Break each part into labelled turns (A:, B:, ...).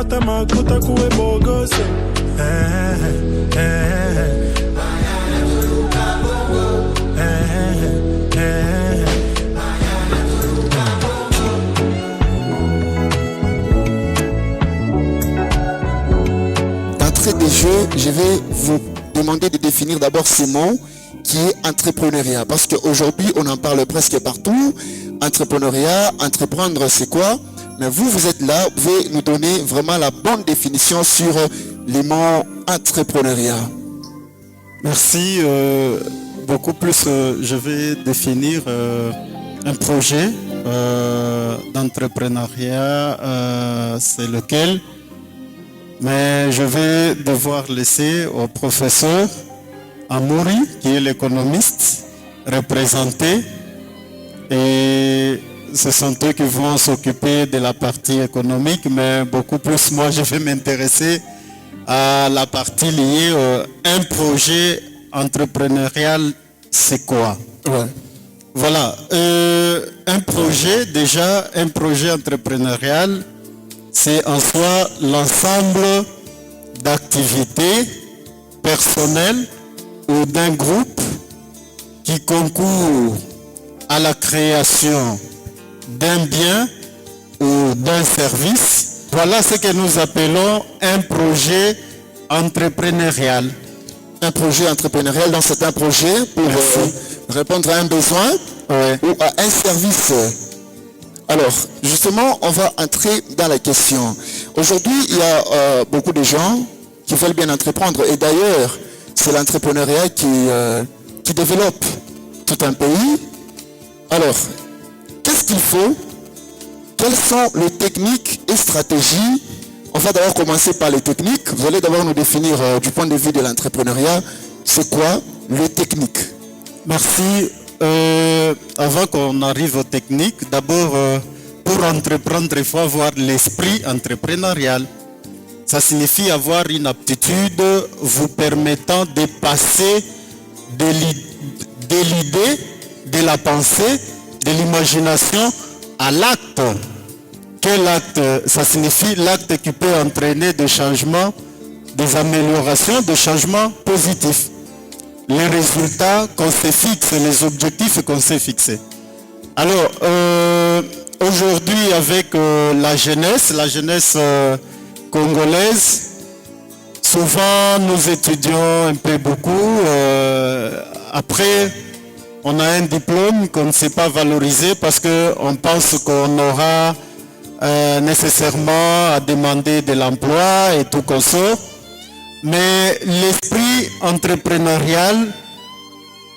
A: pata makuta kuwe beau gosse.
B: D'entrée de jeu, je vais vous demander de définir d'abord ce mot qui est entrepreneuriat. Parce qu'aujourd'hui, on en parle presque partout. Entrepreneuriat, entreprendre, c'est quoi? Mais vous êtes là, vous pouvez nous donner vraiment la bonne définition sur les mots entrepreneuriat.
C: Merci. Beaucoup plus, je vais définir un projet d'entrepreneuriat, c'est lequel, mais je vais devoir laisser au professeur Amouri, qui est l'économiste, représenter, et ce sont eux qui vont s'occuper de la partie économique, mais beaucoup plus moi je vais m'intéresser à la partie liée à un projet entrepreneurial, c'est quoi?
B: Ouais.
C: Voilà, un projet entrepreneurial, c'est en soi l'ensemble d'activités personnelles ou d'un groupe qui concourt à la création d'un bien ou d'un service. Voilà ce que nous appelons un projet entrepreneurial.
B: Un projet entrepreneurial, donc c'est un projet pour répondre à un besoin ou à un service. Alors, justement, on va entrer dans la question. Aujourd'hui, il y a beaucoup de gens qui veulent bien entreprendre. Et d'ailleurs, c'est l'entrepreneuriat qui développe tout un pays. Alors, qu'est-ce qu'il faut? Quelles sont les techniques et stratégies? On va d'abord commencer par les techniques. Vous allez d'abord nous définir du point de vue de l'entrepreneuriat, c'est quoi les techniques?
C: Merci. Avant qu'on arrive aux techniques, d'abord, pour entreprendre, il faut avoir l'esprit entrepreneurial. Ça signifie avoir une aptitude vous permettant de passer de l'idée, de la pensée, de l'imagination à l'acte. Quel acte? Ça signifie l'acte qui peut entraîner des changements, des améliorations, des changements positifs. Les résultats qu'on se fixe, les objectifs qu'on s'est fixés. Alors, aujourd'hui avec la jeunesse congolaise, souvent nous étudions un peu beaucoup. Après, on a un diplôme qu'on ne sait pas valoriser parce qu'on pense qu'on aura nécessairement à demander de l'emploi et tout comme ça. Mais l'esprit entrepreneurial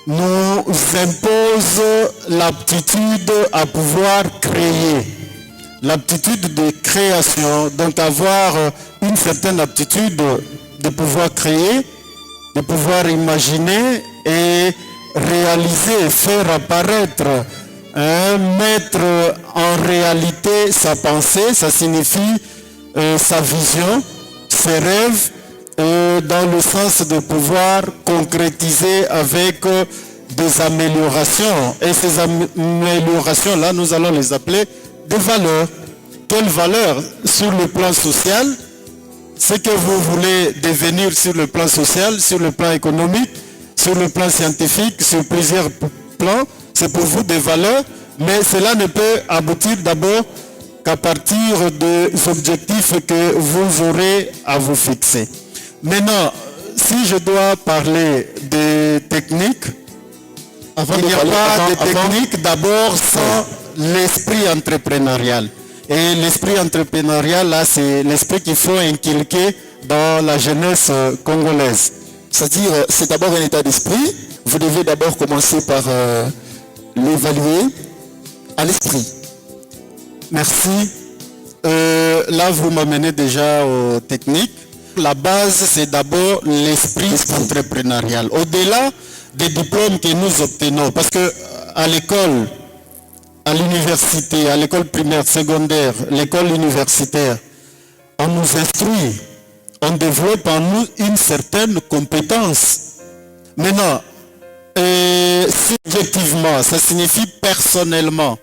C: nous impose l'aptitude à pouvoir créer, l'aptitude de création, donc avoir une certaine aptitude de pouvoir créer, de pouvoir imaginer et réaliser, faire apparaître, mettre en réalité sa pensée, ça signifie sa vision, ses rêves, dans le sens de pouvoir concrétiser avec des améliorations. Et ces améliorations-là, nous allons les appeler des valeurs. Quelles valeurs? Sur le plan social, ce que vous voulez devenir sur le plan social, sur le plan économique, sur le plan scientifique, sur plusieurs plans, c'est pour vous des valeurs, mais cela ne peut aboutir d'abord qu'à partir des objectifs que vous aurez à vous fixer. Maintenant, si je dois parler des techniques, il n'y a pas de technique d'abord sans l'esprit entrepreneurial. Et l'esprit entrepreneurial, là, c'est l'esprit qu'il faut inculquer dans la jeunesse congolaise.
B: C'est-à-dire, c'est d'abord un état d'esprit. Vous devez d'abord commencer par l'évaluer à l'esprit.
C: Merci. Là, vous m'amenez déjà aux techniques. La base, c'est d'abord l'esprit entrepreneurial. Au-delà des diplômes que nous obtenons, parce que à l'école, à l'université, à l'école primaire, secondaire, l'école universitaire, on nous instruit, on développe en nous une certaine compétence. Maintenant, subjectivement, ça signifie personnellement.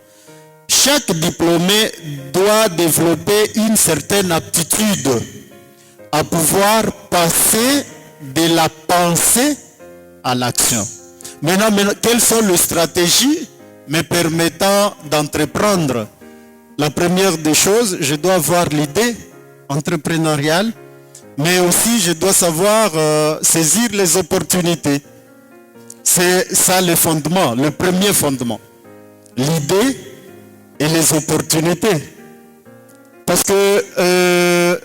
C: chaque diplômé doit développer une certaine aptitude à pouvoir passer de la pensée à l'action. Maintenant, quelles sont les stratégies me permettant d'entreprendre? La première des choses, je dois avoir l'idée entrepreneuriale, mais aussi je dois savoir saisir les opportunités. C'est ça le fondement, le premier fondement. L'idée et les opportunités. Parce que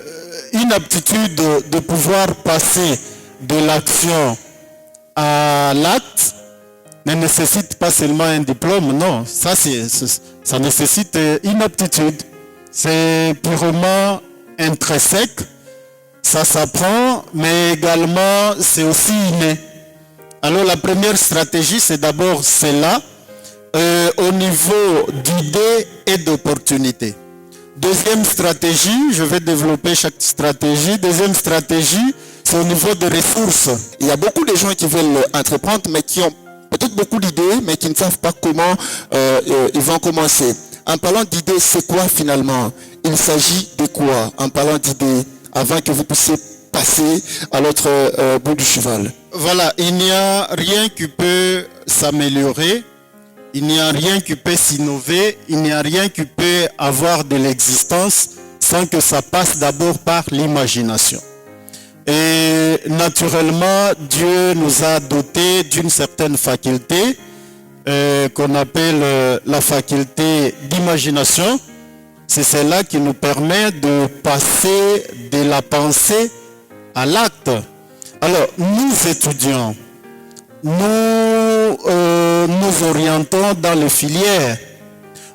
C: une aptitude de pouvoir passer de l'action à l'acte ne nécessite pas seulement un diplôme, non. Ça nécessite une aptitude. C'est purement intrinsèque. Ça s'apprend, mais également c'est aussi inné. Alors la première stratégie, c'est d'abord celle-là, au niveau d'idées et d'opportunités. Deuxième stratégie, je vais développer chaque stratégie. Deuxième stratégie, c'est au niveau des ressources.
B: Il y a beaucoup de gens qui veulent entreprendre, mais qui ont peut-être beaucoup d'idées, mais qui ne savent pas comment ils vont commencer. En parlant d'idées, c'est quoi finalement? Il s'agit de quoi en parlant d'idées, avant que vous puissiez passer à l'autre bout du cheval?
C: Voilà, il n'y a rien qui peut s'améliorer, il n'y a rien qui peut s'innover, il n'y a rien qui peut avoir de l'existence sans que ça passe d'abord par l'imagination. Et naturellement, Dieu nous a dotés d'une certaine faculté qu'on appelle la faculté d'imagination. C'est celle-là qui nous permet de passer de la pensée à l'acte. Alors, nous étudiants, nous nous orientons dans les filières,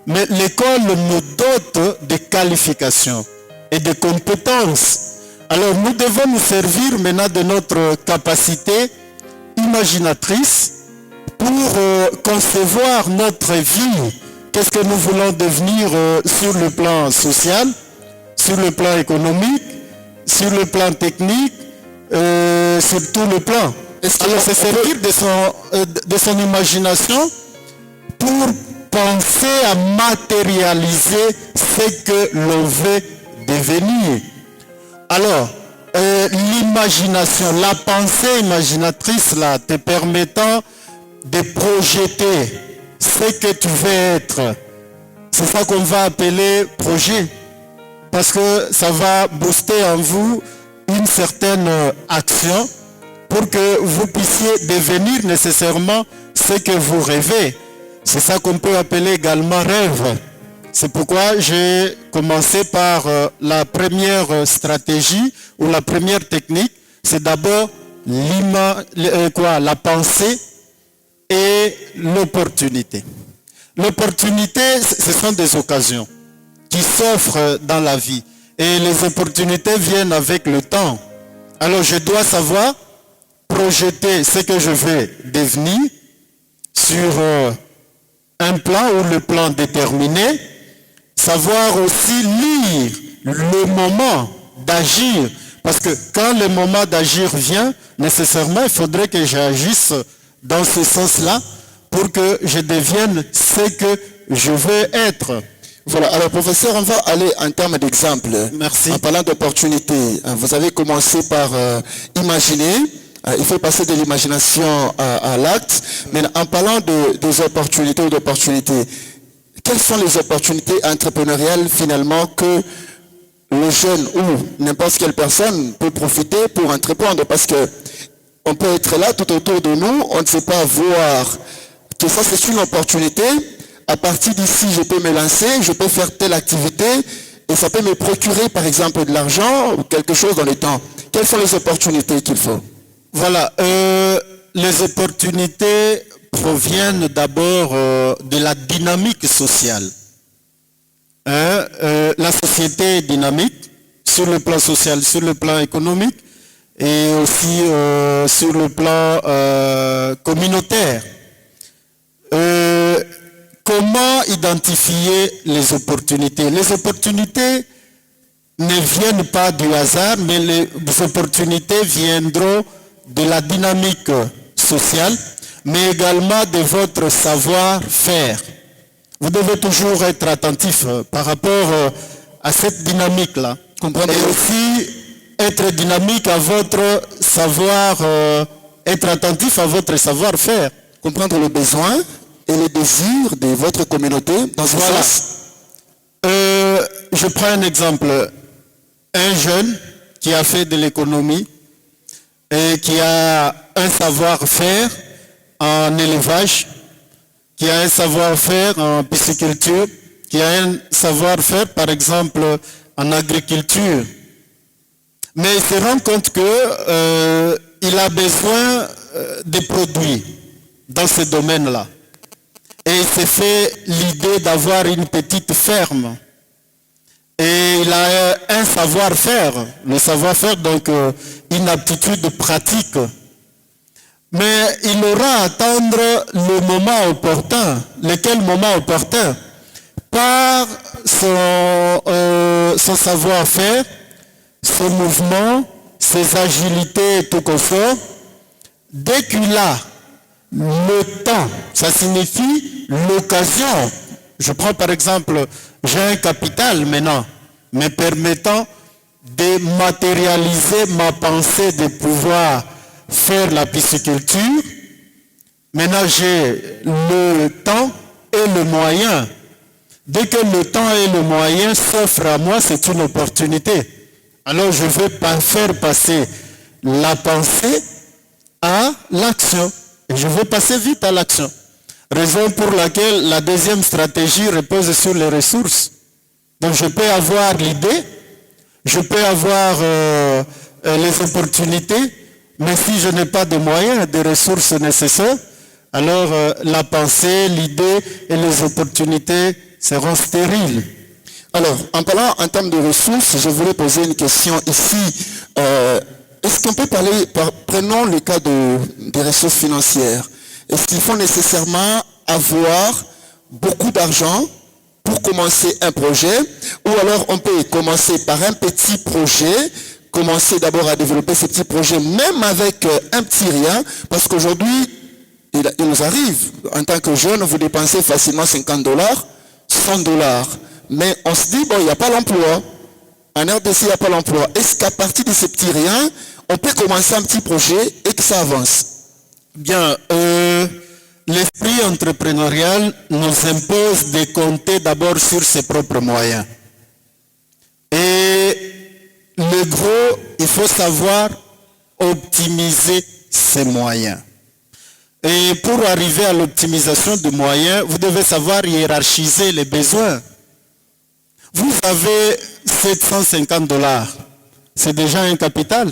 C: mais l'école nous dote de qualifications et de compétences. Alors, nous devons nous servir maintenant de notre capacité imaginatrice pour concevoir notre vie. Qu'est-ce que nous voulons devenir sur le plan social, sur le plan économique, sur le plan technique, sur tout le plan. Alors c'est servir de son imagination pour penser à matérialiser ce que l'on veut devenir. Alors, l'imagination, la pensée imaginatrice là, te permettant de projeter ce que tu veux être. C'est ça qu'on va appeler projet. Parce que ça va booster en vous une certaine action pour que vous puissiez devenir nécessairement ce que vous rêvez. C'est ça qu'on peut appeler également rêve. C'est pourquoi j'ai commencé par la première stratégie ou la première technique. C'est d'abord la pensée et l'opportunité. L'opportunité, ce sont des occasions qui s'offrent dans la vie. Et les opportunités viennent avec le temps. Alors je dois savoir projeter ce que je vais devenir sur un plan ou le plan déterminé. Savoir aussi lire le moment d'agir. Parce que quand le moment d'agir vient, nécessairement, il faudrait que j'agisse dans ce sens-là pour que je devienne ce que je veux être.
B: Voilà, alors professeur, on va aller en termes d'exemple.
C: Merci.
B: En parlant d'opportunité, vous avez commencé par imaginer, il faut passer de l'imagination à l'acte, mais en parlant des opportunités ou d'opportunités, quelles sont les opportunités entrepreneuriales finalement que le jeune ou n'importe quelle personne peut profiter pour entreprendre? Parce que on peut être là tout autour de nous, on ne sait pas voir que ça c'est une opportunité. À partir d'ici, je peux me lancer, je peux faire telle activité et ça peut me procurer par exemple de l'argent ou quelque chose dans le temps. Quelles sont les opportunités qu'il faut?
C: Voilà, les opportunités proviennent d'abord de la dynamique sociale. La société est dynamique sur le plan social, sur le plan économique et aussi sur le plan communautaire. Comment identifier les opportunités? Les opportunités ne viennent pas du hasard, mais les opportunités viendront de la dynamique sociale, mais également de votre savoir-faire. Vous devez toujours être attentif par rapport à cette dynamique-là. Et aussi être dynamique à votre savoir, être attentif à votre savoir-faire.
B: Comprendre le besoin et les désirs de votre communauté dans ce sens.
C: Je prends un exemple. Un jeune qui a fait de l'économie et qui a un savoir-faire en élevage, qui a un savoir-faire en pisciculture, qui a un savoir-faire par exemple en agriculture. Mais il se rend compte qu'il a besoin de produits dans ce domaine-là. Et il s'est fait l'idée d'avoir une petite ferme. Et il a un savoir-faire, le savoir-faire, donc une aptitude pratique. Mais il aura à attendre le moment opportun. Lequel moment opportun? Par son savoir-faire, son mouvement, ses agilités et tout confort. Dès qu'il a le temps, ça signifie l'occasion. Je prends par exemple, j'ai un capital maintenant, me permettant de matérialiser ma pensée de pouvoir faire la pisciculture. Maintenant, j'ai le temps et le moyen. Dès que le temps et le moyen s'offrent à moi, c'est une opportunité. Alors, je veux pas faire passer la pensée à l'action. Et je veux passer vite à l'action. Raison pour laquelle la deuxième stratégie repose sur les ressources. Donc, je peux avoir l'idée, je peux avoir les opportunités, mais si je n'ai pas de moyens, de ressources nécessaires, alors la pensée, l'idée et les opportunités seront stériles.
B: Alors, en parlant en termes de ressources, je voulais poser une question ici. Est-ce qu'on peut parler, prenons le cas des ressources financières. Est-ce qu'il faut nécessairement avoir beaucoup d'argent pour commencer un projet, ou alors on peut commencer par un petit projet, commencer d'abord à développer ce petit projet, même avec un petit rien, parce qu'aujourd'hui, il nous arrive, en tant que jeune, vous dépensez facilement $50, $100, mais on se dit, bon, il n'y a pas l'emploi. En RDC, il n'y a pas l'emploi. Est-ce qu'à partir de ce petit rien, on peut commencer un petit projet et que ça avance?
C: Bien, l'esprit entrepreneurial nous impose de compter d'abord sur ses propres moyens. Et le gros, il faut savoir optimiser ses moyens. Et pour arriver à l'optimisation des moyens, vous devez savoir hiérarchiser les besoins. Vous avez $750. C'est déjà un capital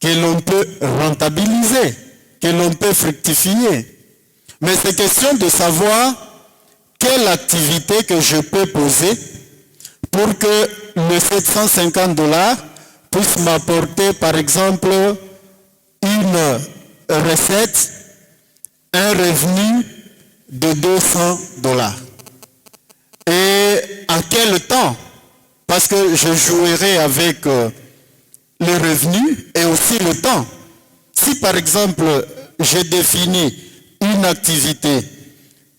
C: que l'on peut rentabiliser, que l'on peut fructifier. Mais c'est question de savoir quelle activité que je peux poser pour que le $750 puisse m'apporter, par exemple, une recette, un revenu de $200. Et à quel temps? Parce que je jouerai avec le revenu et aussi le temps. Si par exemple, j'ai défini une activité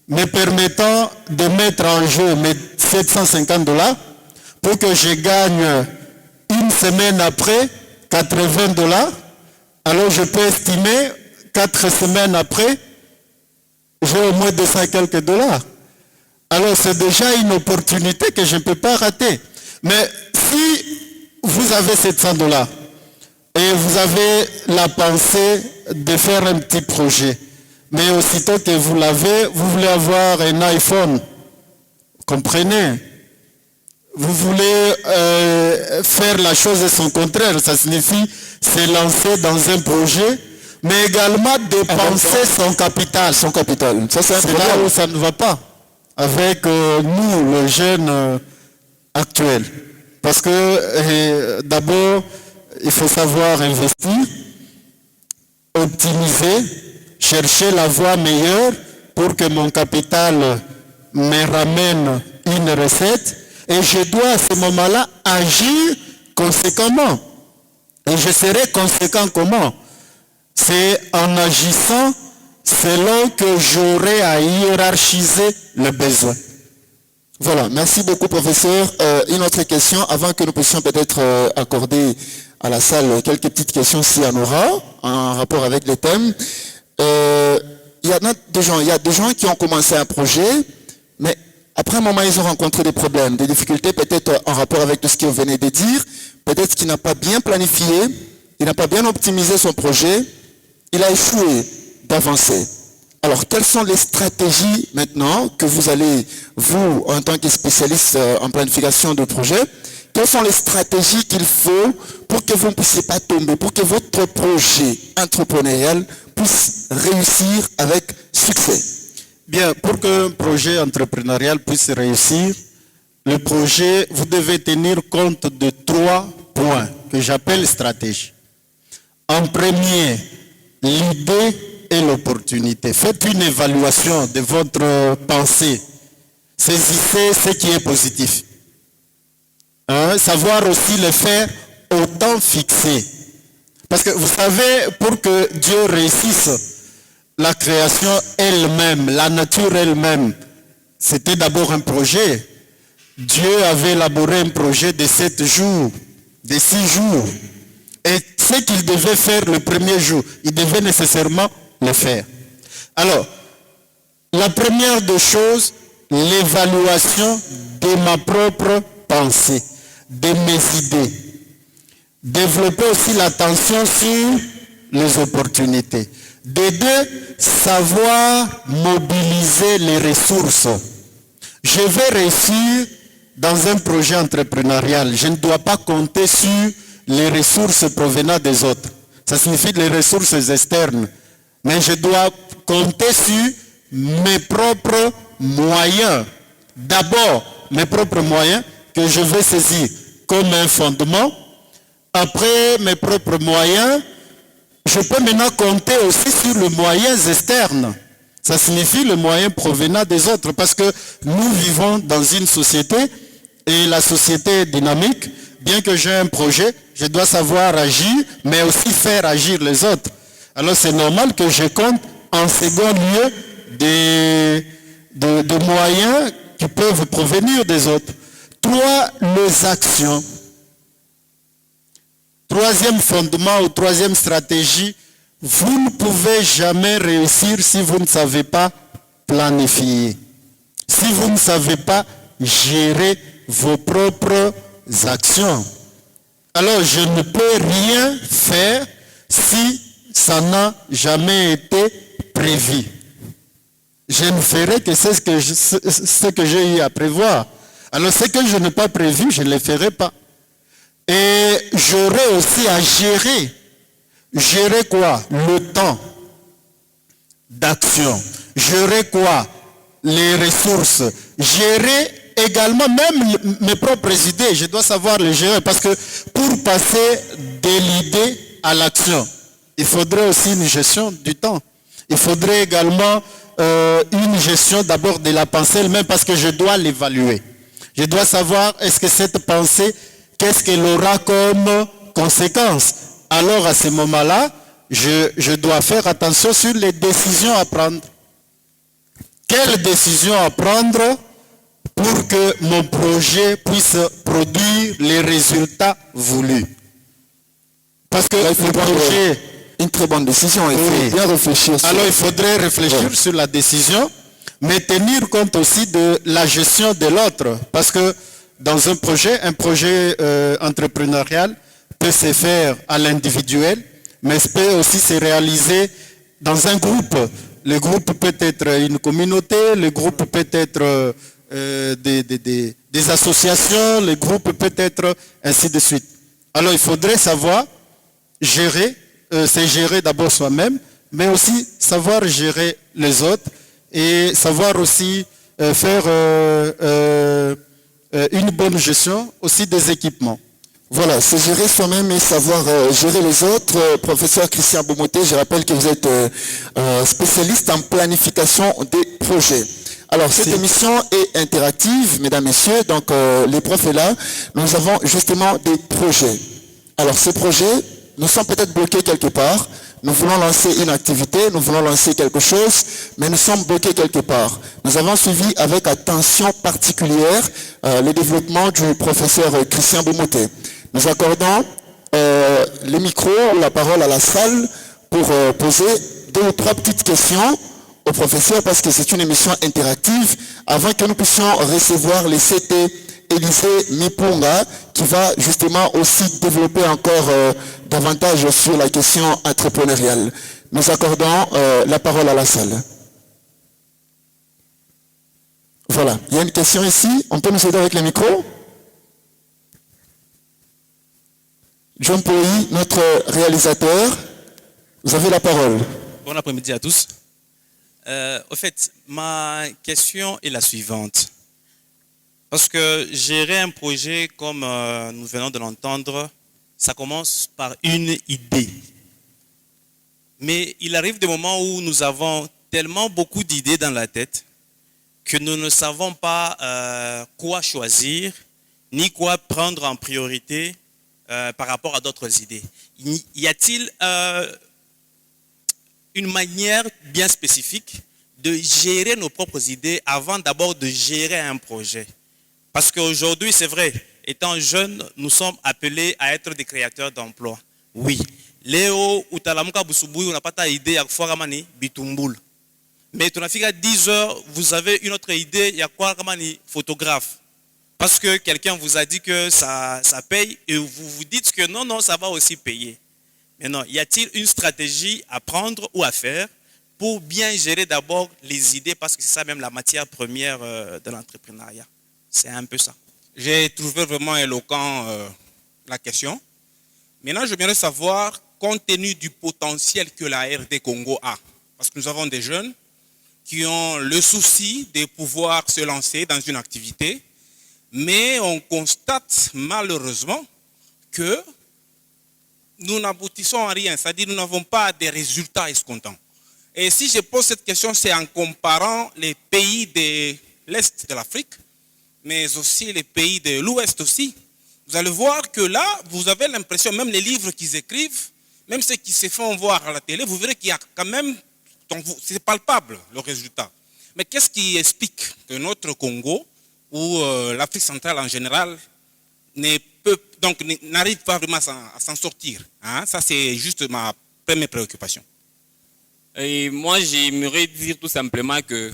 C: me permettant de mettre en jeu mes $750 pour que je gagne une semaine après $80, alors je peux estimer 4 semaines après, j'ai au moins $200 et quelques. Alors c'est déjà une opportunité que je ne peux pas rater. Mais si vous avez $700 et vous avez la pensée de faire un petit projet, mais aussitôt que vous l'avez, vous voulez avoir un iPhone, comprenez? Vous voulez faire la chose de son contraire, ça signifie se lancer dans un projet, mais également dépenser son capital.
B: Son capital, ça c'est
C: là où ça ne va pas avec nous, les jeunes actuels. Parce que d'abord, il faut savoir investir, optimiser, chercher la voie meilleure pour que mon capital me ramène une recette. Et je dois à ce moment-là agir conséquemment. Et je serai conséquent comment? C'est en agissant selon que j'aurai à hiérarchiser le besoin.
B: Voilà, merci beaucoup professeur. Une autre question avant que nous puissions peut-être accorder à la salle quelques petites questions s'il y en aura en rapport avec les thèmes. Il y a des gens qui ont commencé un projet, mais après un moment ils ont rencontré des problèmes, des difficultés peut-être en rapport avec tout ce que vous venez de dire, peut-être qu'il n'a pas bien planifié, il n'a pas bien optimisé son projet, il a échoué d'avancer. Alors, quelles sont les stratégies maintenant que vous allez, vous, en tant que spécialiste en planification de projet, quelles sont les stratégies qu'il faut pour que vous ne puissiez pas tomber, pour que votre projet entrepreneurial puisse réussir avec succès?
C: Bien, pour qu'un projet entrepreneurial puisse réussir, le projet, vous devez tenir compte de 3 points que j'appelle stratégie. En premier, l'idée et l'opportunité. Faites une évaluation de votre pensée. Saisissez ce qui est positif. Savoir aussi le faire au temps fixé. Parce que vous savez, pour que Dieu réussisse, la création elle-même, la nature elle-même, c'était d'abord un projet. Dieu avait élaboré un projet de 7 jours, de 6 jours. Et ce qu'il devait faire le premier jour, il devait nécessairement le faire. Alors, la première des choses, l'évaluation de ma propre pensée, de mes idées. Développer aussi l'attention sur les opportunités. De 2, savoir mobiliser les ressources. Je vais réussir dans un projet entrepreneurial. Je ne dois pas compter sur les ressources provenant des autres. Ça signifie les ressources externes. Mais je dois compter sur mes propres moyens. D'abord, mes propres moyens que je vais saisir comme un fondement. Après mes propres moyens, je peux maintenant compter aussi sur les moyens externes. Ça signifie le moyen provenant des autres. Parce que nous vivons dans une société et la société est dynamique. Bien que j'ai un projet, je dois savoir agir, mais aussi faire agir les autres. Alors c'est normal que je compte en second lieu des moyens qui peuvent provenir des autres. 3, les actions. Troisième fondement ou troisième stratégie, vous ne pouvez jamais réussir si vous ne savez pas planifier. Si vous ne savez pas gérer vos propres actions. Alors je ne peux rien faire si ça n'a jamais été prévu. Je ne ferai que ce que j'ai eu à prévoir. Alors ce que je n'ai pas prévu, je ne le ferai pas. Et j'aurai aussi à gérer. Gérer quoi? Le temps d'action. Gérer quoi? Les ressources. Gérer également même mes propres idées. Je dois savoir les gérer parce que pour passer de l'idée à l'action, il faudrait aussi une gestion du temps. Il faudrait également une gestion d'abord de la pensée elle-même parce que je dois l'évaluer. Je dois savoir est-ce que cette pensée, qu'est-ce qu'elle aura comme conséquence. Alors à ce moment-là, je dois faire attention sur les décisions à prendre. Quelles décisions à prendre pour que mon projet puisse produire les résultats voulus. Parce que le projet...
B: Une très bonne décision, il faut bien réfléchir.
C: Alors il faudrait réfléchir sur la décision, mais tenir compte aussi de la gestion de l'autre. Parce que dans un projet entrepreneurial peut se faire à l'individuel, mais peut aussi se réaliser dans un groupe. Le groupe peut être une communauté, le groupe peut être des associations, le groupe peut être ainsi de suite. Alors il faudrait savoir gérer, c'est gérer d'abord soi-même, mais aussi savoir gérer les autres et savoir aussi faire une bonne gestion aussi des équipements.
B: Voilà, c'est gérer soi-même et savoir gérer les autres. Professeur Christian Bomoté, je rappelle que vous êtes spécialiste en planification des projets. Alors, cette émission est interactive, mesdames, messieurs. Donc, les profs est là. Nous avons justement des projets. Alors, ces projets nous sont peut-être bloqués quelque part, Nous voulons lancer une activité, nous voulons lancer quelque chose, mais nous sommes bloqués quelque part. Nous avons suivi avec attention particulière le développement du professeur Christian Boumoté. Nous accordons les micros ou la parole à la salle pour poser 2 ou 3 petites questions au professeur parce que c'est une émission interactive avant que nous puissions recevoir les CT Élysée Mipunga qui va justement aussi développer encore davantage sur la question entrepreneuriale. Nous accordons la parole à la salle. Voilà, il y a une question ici, on peut nous aider avec les micros? John Poi, notre réalisateur, vous avez la parole.
D: Bon après-midi à tous. Au fait, ma question est la suivante. Parce que gérer un projet, comme nous venons de l'entendre, ça commence par une idée. Mais il arrive des moments où nous avons tellement beaucoup d'idées dans la tête que nous ne savons pas quoi choisir, ni quoi prendre en priorité par rapport à d'autres idées. Y a-t-il une manière bien spécifique de gérer nos propres idées avant d'abord de gérer un projet? Parce qu'aujourd'hui, c'est vrai, étant jeunes, nous sommes appelés à être des créateurs d'emplois. Oui. Léo, Utalamuka Busubuyi, on n'a pas ta idée, à Fouaramani, Bitumbul. Mais tu n'as fait qu'à 10 heures, vous avez une autre idée, il y a quoi, Ramani, photographe. Parce que quelqu'un vous a dit que ça paye et vous vous dites que non, ça va aussi payer. Mais non, y a-t-il une stratégie à prendre ou à faire pour bien gérer d'abord les idées parce que c'est ça même la matière première de l'entrepreneuriat? C'est un peu ça.
E: J'ai trouvé vraiment éloquent la question. Maintenant, j'aimerais savoir, compte tenu du potentiel que la RD Congo a, parce que nous avons des jeunes qui ont le souci de pouvoir se lancer dans une activité, mais on constate malheureusement que nous n'aboutissons à rien, c'est-à-dire nous n'avons pas des résultats escomptants. Et si je pose cette question, c'est en comparant les pays de l'Est de l'Afrique, mais aussi les pays de l'Ouest aussi. Vous allez voir que là, vous avez l'impression, même les livres qu'ils écrivent, même ceux qui se font voir à la télé, vous verrez qu'il y a quand même, c'est palpable le résultat. Mais qu'est-ce qui explique que notre Congo, ou l'Afrique centrale en général, n'arrive pas vraiment à s'en sortir, hein? Ça, c'est juste ma première préoccupation.
F: Et moi, j'aimerais dire tout simplement que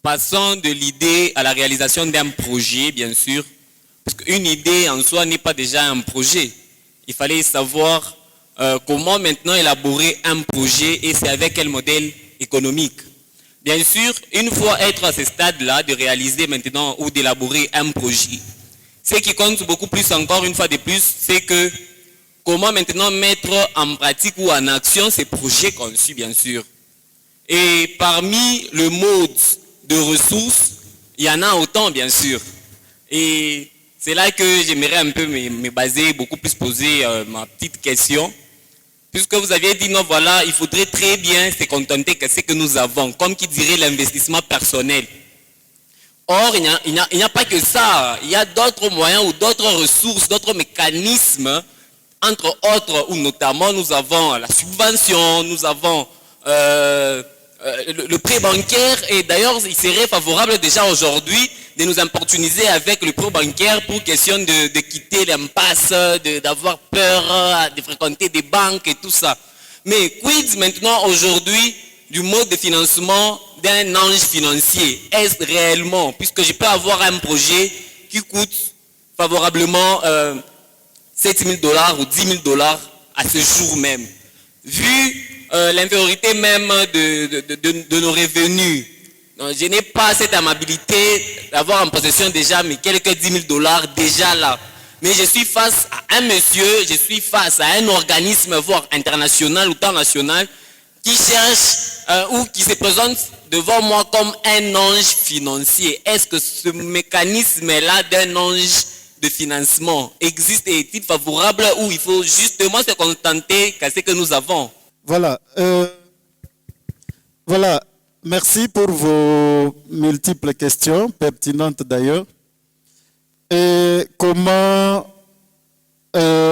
F: passons de l'idée à la réalisation d'un projet, bien sûr, parce qu'une idée en soi n'est pas déjà un projet. Il fallait savoir comment maintenant élaborer un projet et c'est avec quel modèle économique. Bien sûr, une fois être à ce stade-là, de réaliser maintenant ou d'élaborer un projet, ce qui compte beaucoup plus encore, une fois de plus, c'est que comment maintenant mettre en pratique ou en action ces projets conçus, bien sûr. Et parmi le mode de ressources, il y en a autant, bien sûr. Et c'est là que j'aimerais un peu me baser, beaucoup plus poser ma petite question. Puisque vous aviez dit, non, voilà, il faudrait très bien se contenter de ce que nous avons, comme qui dirait l'investissement personnel. Or, il n'y a pas que ça. Il y a d'autres moyens ou d'autres ressources, d'autres mécanismes, entre autres, où notamment nous avons la subvention, nous avons le prêt bancaire. Et d'ailleurs, il serait favorable déjà aujourd'hui de nous importuniser avec le prêt bancaire pour question de quitter l'impasse, d'avoir peur, de fréquenter des banques et tout ça. Mais quid maintenant aujourd'hui du mode de financement d'un ange financier? Est-ce réellement, puisque je peux avoir un projet qui coûte favorablement 7 000 $ ou 10 000 $ à ce jour même, vu l'infériorité même de nos revenus? Donc, je n'ai pas cette amabilité d'avoir en possession déjà mais quelques 10 000 $ déjà là. Mais je suis face à un monsieur, je suis face à un organisme, voire international ou tant national, qui cherche ou qui se présente devant moi comme un ange financier. Est-ce que ce mécanisme-là d'un ange de financement existe et est-il favorable ou il faut justement se contenter qu'à ce que nous avons?
C: Voilà. Voilà. Merci pour vos multiples questions, pertinentes d'ailleurs. Et comment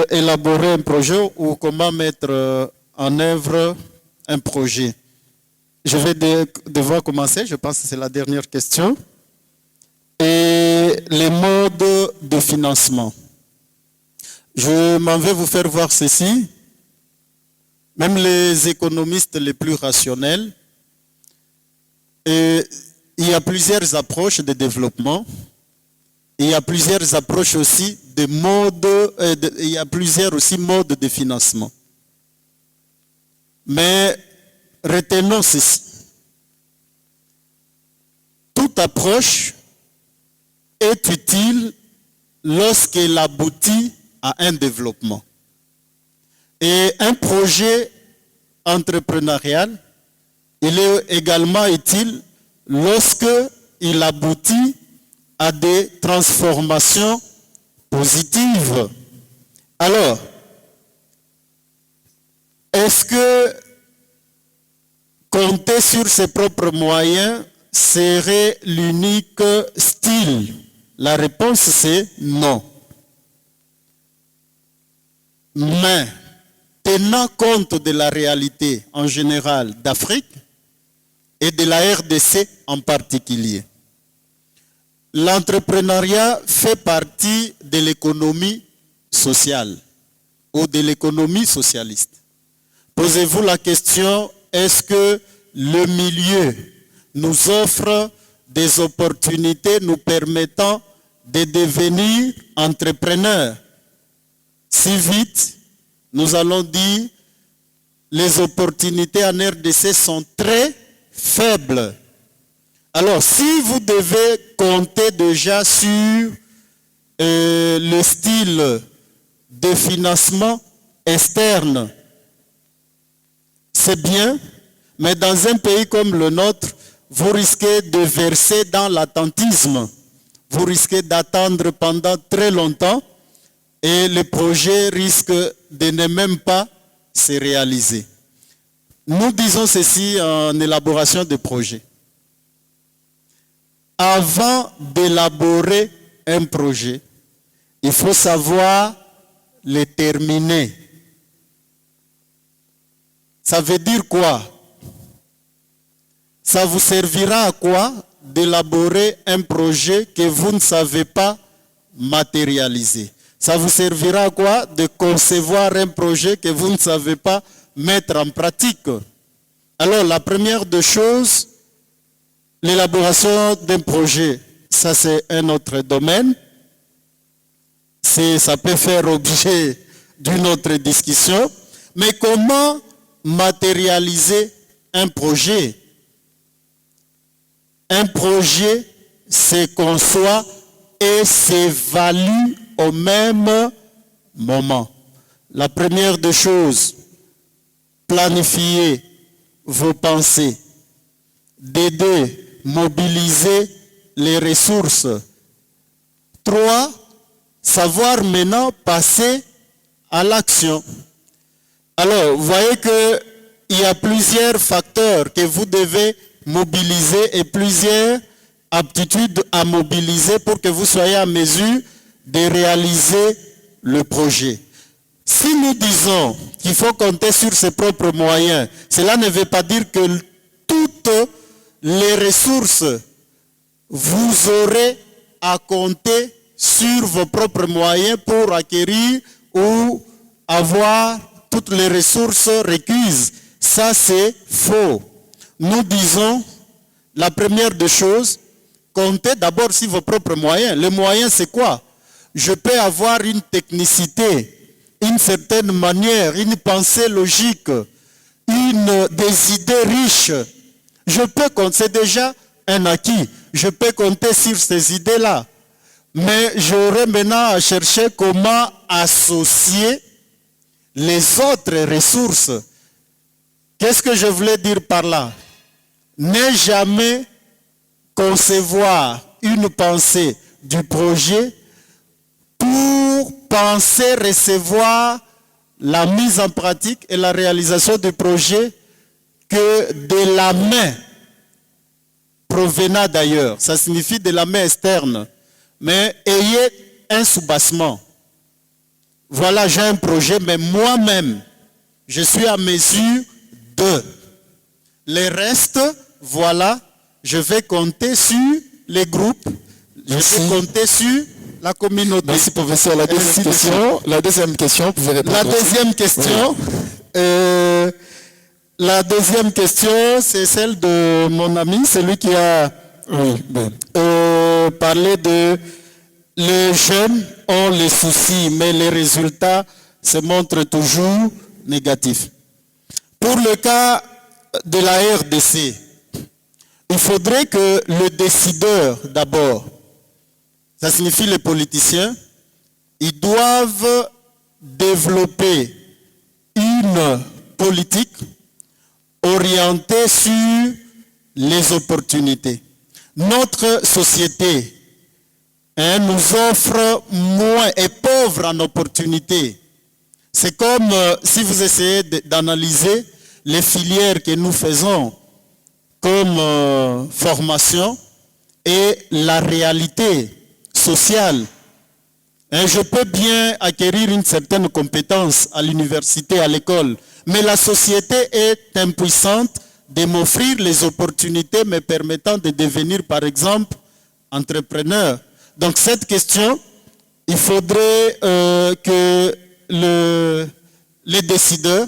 C: élaborer un projet ou comment mettre en œuvre un projet. Je vais devoir commencer, je pense que c'est la dernière question. Et les modes de financement. Je m'en vais vous faire voir ceci. Même les économistes les plus rationnels, il y a plusieurs approches de développement. Il y a plusieurs approches aussi de modes, il y a plusieurs aussi modes de financement. Mais retenons ceci. Toute approche est utile lorsqu'elle aboutit à un développement. Et un projet entrepreneurial, il est également utile lorsqu'il aboutit à des transformations positives. Alors, est-ce que compter sur ses propres moyens serait l'unique style? La réponse c'est non. Mais, tenant compte de la réalité en général d'Afrique et de la RDC en particulier, l'entrepreneuriat fait partie de l'économie sociale ou de l'économie socialiste. Posez-vous la question, est-ce que le milieu nous offre des opportunités nous permettant de devenir entrepreneurs? Si vite, nous allons dire, les opportunités en RDC sont très faibles. Alors, si vous devez compter déjà sur le style de financement externe, c'est bien, mais dans un pays comme le nôtre, vous risquez de verser dans l'attentisme. Vous risquez d'attendre pendant très longtemps et le projet risque de ne même pas se réaliser. Nous disons ceci en élaboration de projet. Avant d'élaborer un projet, il faut savoir le terminer. Ça veut dire quoi? Ça vous servira à quoi d'élaborer un projet que vous ne savez pas matérialiser? Ça vous servira à quoi de concevoir un projet que vous ne savez pas mettre en pratique? Alors, la première des choses, l'élaboration d'un projet, ça c'est un autre domaine. Ça peut faire objet d'une autre discussion. Mais comment matérialiser un projet? Un projet se conçoit et s'évalue au même moment. La première des choses, planifier vos pensées, d'aider, mobiliser les ressources. 3, savoir maintenant passer à l'action. Alors, vous voyez qu'il y a plusieurs facteurs que vous devez mobiliser et plusieurs aptitudes à mobiliser pour que vous soyez en mesure de réaliser le projet. Si nous disons qu'il faut compter sur ses propres moyens, cela ne veut pas dire que toutes les ressources, vous aurez à compter sur vos propres moyens pour acquérir ou avoir toutes les ressources requises. Ça, c'est faux. Nous disons, la première des choses, comptez d'abord sur vos propres moyens. Les moyens, c'est quoi? Je peux avoir une technicité, une certaine manière, une pensée logique, des idées riches. Je peux compter, c'est déjà un acquis. Je peux compter sur ces idées-là. Mais j'aurai maintenant à chercher comment associer les autres ressources. Qu'est-ce que je voulais dire par là? Ne jamais concevoir une pensée du projet pour penser recevoir la mise en pratique et la réalisation du projet que de la main provenant d'ailleurs. Ça signifie de la main externe. Mais ayez un soubassement. Voilà, j'ai un projet, mais moi-même, Je suis à mesure de. Les restes, voilà, je vais compter sur les groupes, je vais compter sur la communauté.
B: Merci, professeur. La deuxième question, vous pouvez répondre.
C: La deuxième question, c'est celle de mon ami, celui qui a parlé de les jeunes ont les soucis, mais les résultats se montrent toujours négatifs. Pour le cas de la RDC, il faudrait que le décideur, d'abord, ça signifie les politiciens, ils doivent développer une politique orientée sur les opportunités. Notre société nous offre moins, est pauvre en opportunités. C'est comme si vous essayez d'analyser les filières que nous faisons comme formation et la réalité sociale. Je peux bien acquérir une certaine compétence à l'université, à l'école, mais la société est impuissante de m'offrir les opportunités me permettant de devenir, par exemple, entrepreneur. Donc cette question, il faudrait que les décideurs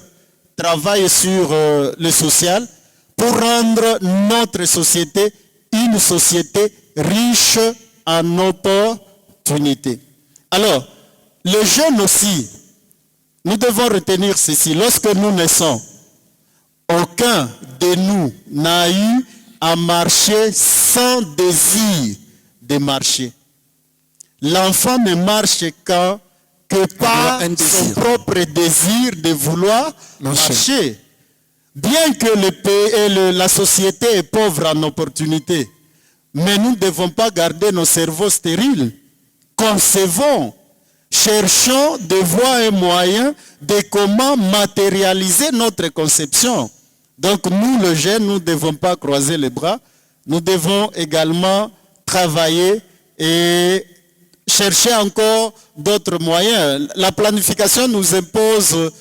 C: travaillent sur le social pour rendre notre société une société riche en opportunités. Alors, les jeunes aussi, nous devons retenir ceci. Lorsque nous naissons, aucun de nous n'a eu à marcher sans désir de marcher. L'enfant ne marche que par son propre désir de vouloir marcher. Bien que la société est pauvre en opportunités, mais nous ne devons pas garder nos cerveaux stériles. Concevons, cherchons des voies et moyens de comment matérialiser notre conception. Donc nous, les jeunes, nous ne devons pas croiser les bras. Nous devons également travailler et chercher encore d'autres moyens. La planification nous impose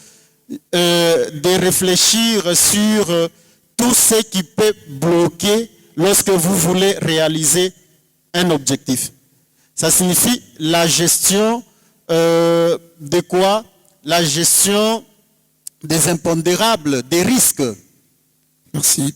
C: de réfléchir sur tout ce qui peut bloquer lorsque vous voulez réaliser un objectif. Ça signifie la gestion de quoi? La gestion des impondérables, des risques.
B: Merci.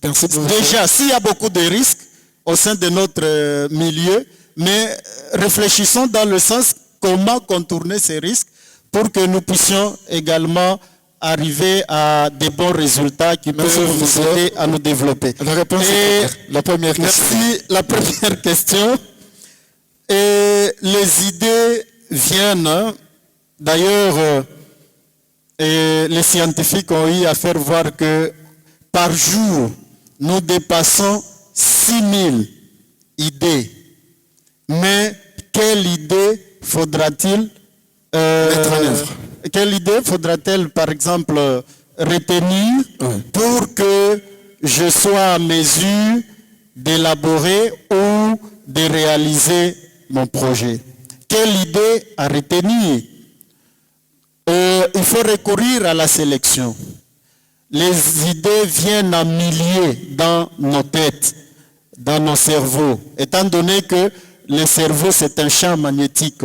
C: Déjà, s'il y a beaucoup de risques au sein de notre milieu, mais réfléchissons dans le sens comment contourner ces risques pour que nous puissions également arriver à des bons résultats qui peuvent nous aider à nous développer.
B: La réponse est la première question.
C: Merci. La première question. Et les idées viennent, d'ailleurs, les scientifiques ont eu à faire voir que par jour, nous dépassons 6000 idées. Mais quelle idée faudra-t-il
B: mettre en œuvre?
C: Quelle idée faudra-t-elle, par exemple, retenir pour que je sois à mesure d'élaborer ou de réaliser mon projet? Quelle idée à retenir? Il faut recourir à la sélection. Les idées viennent en milliers dans nos têtes, dans nos cerveaux, étant donné que le cerveau, c'est un champ magnétique.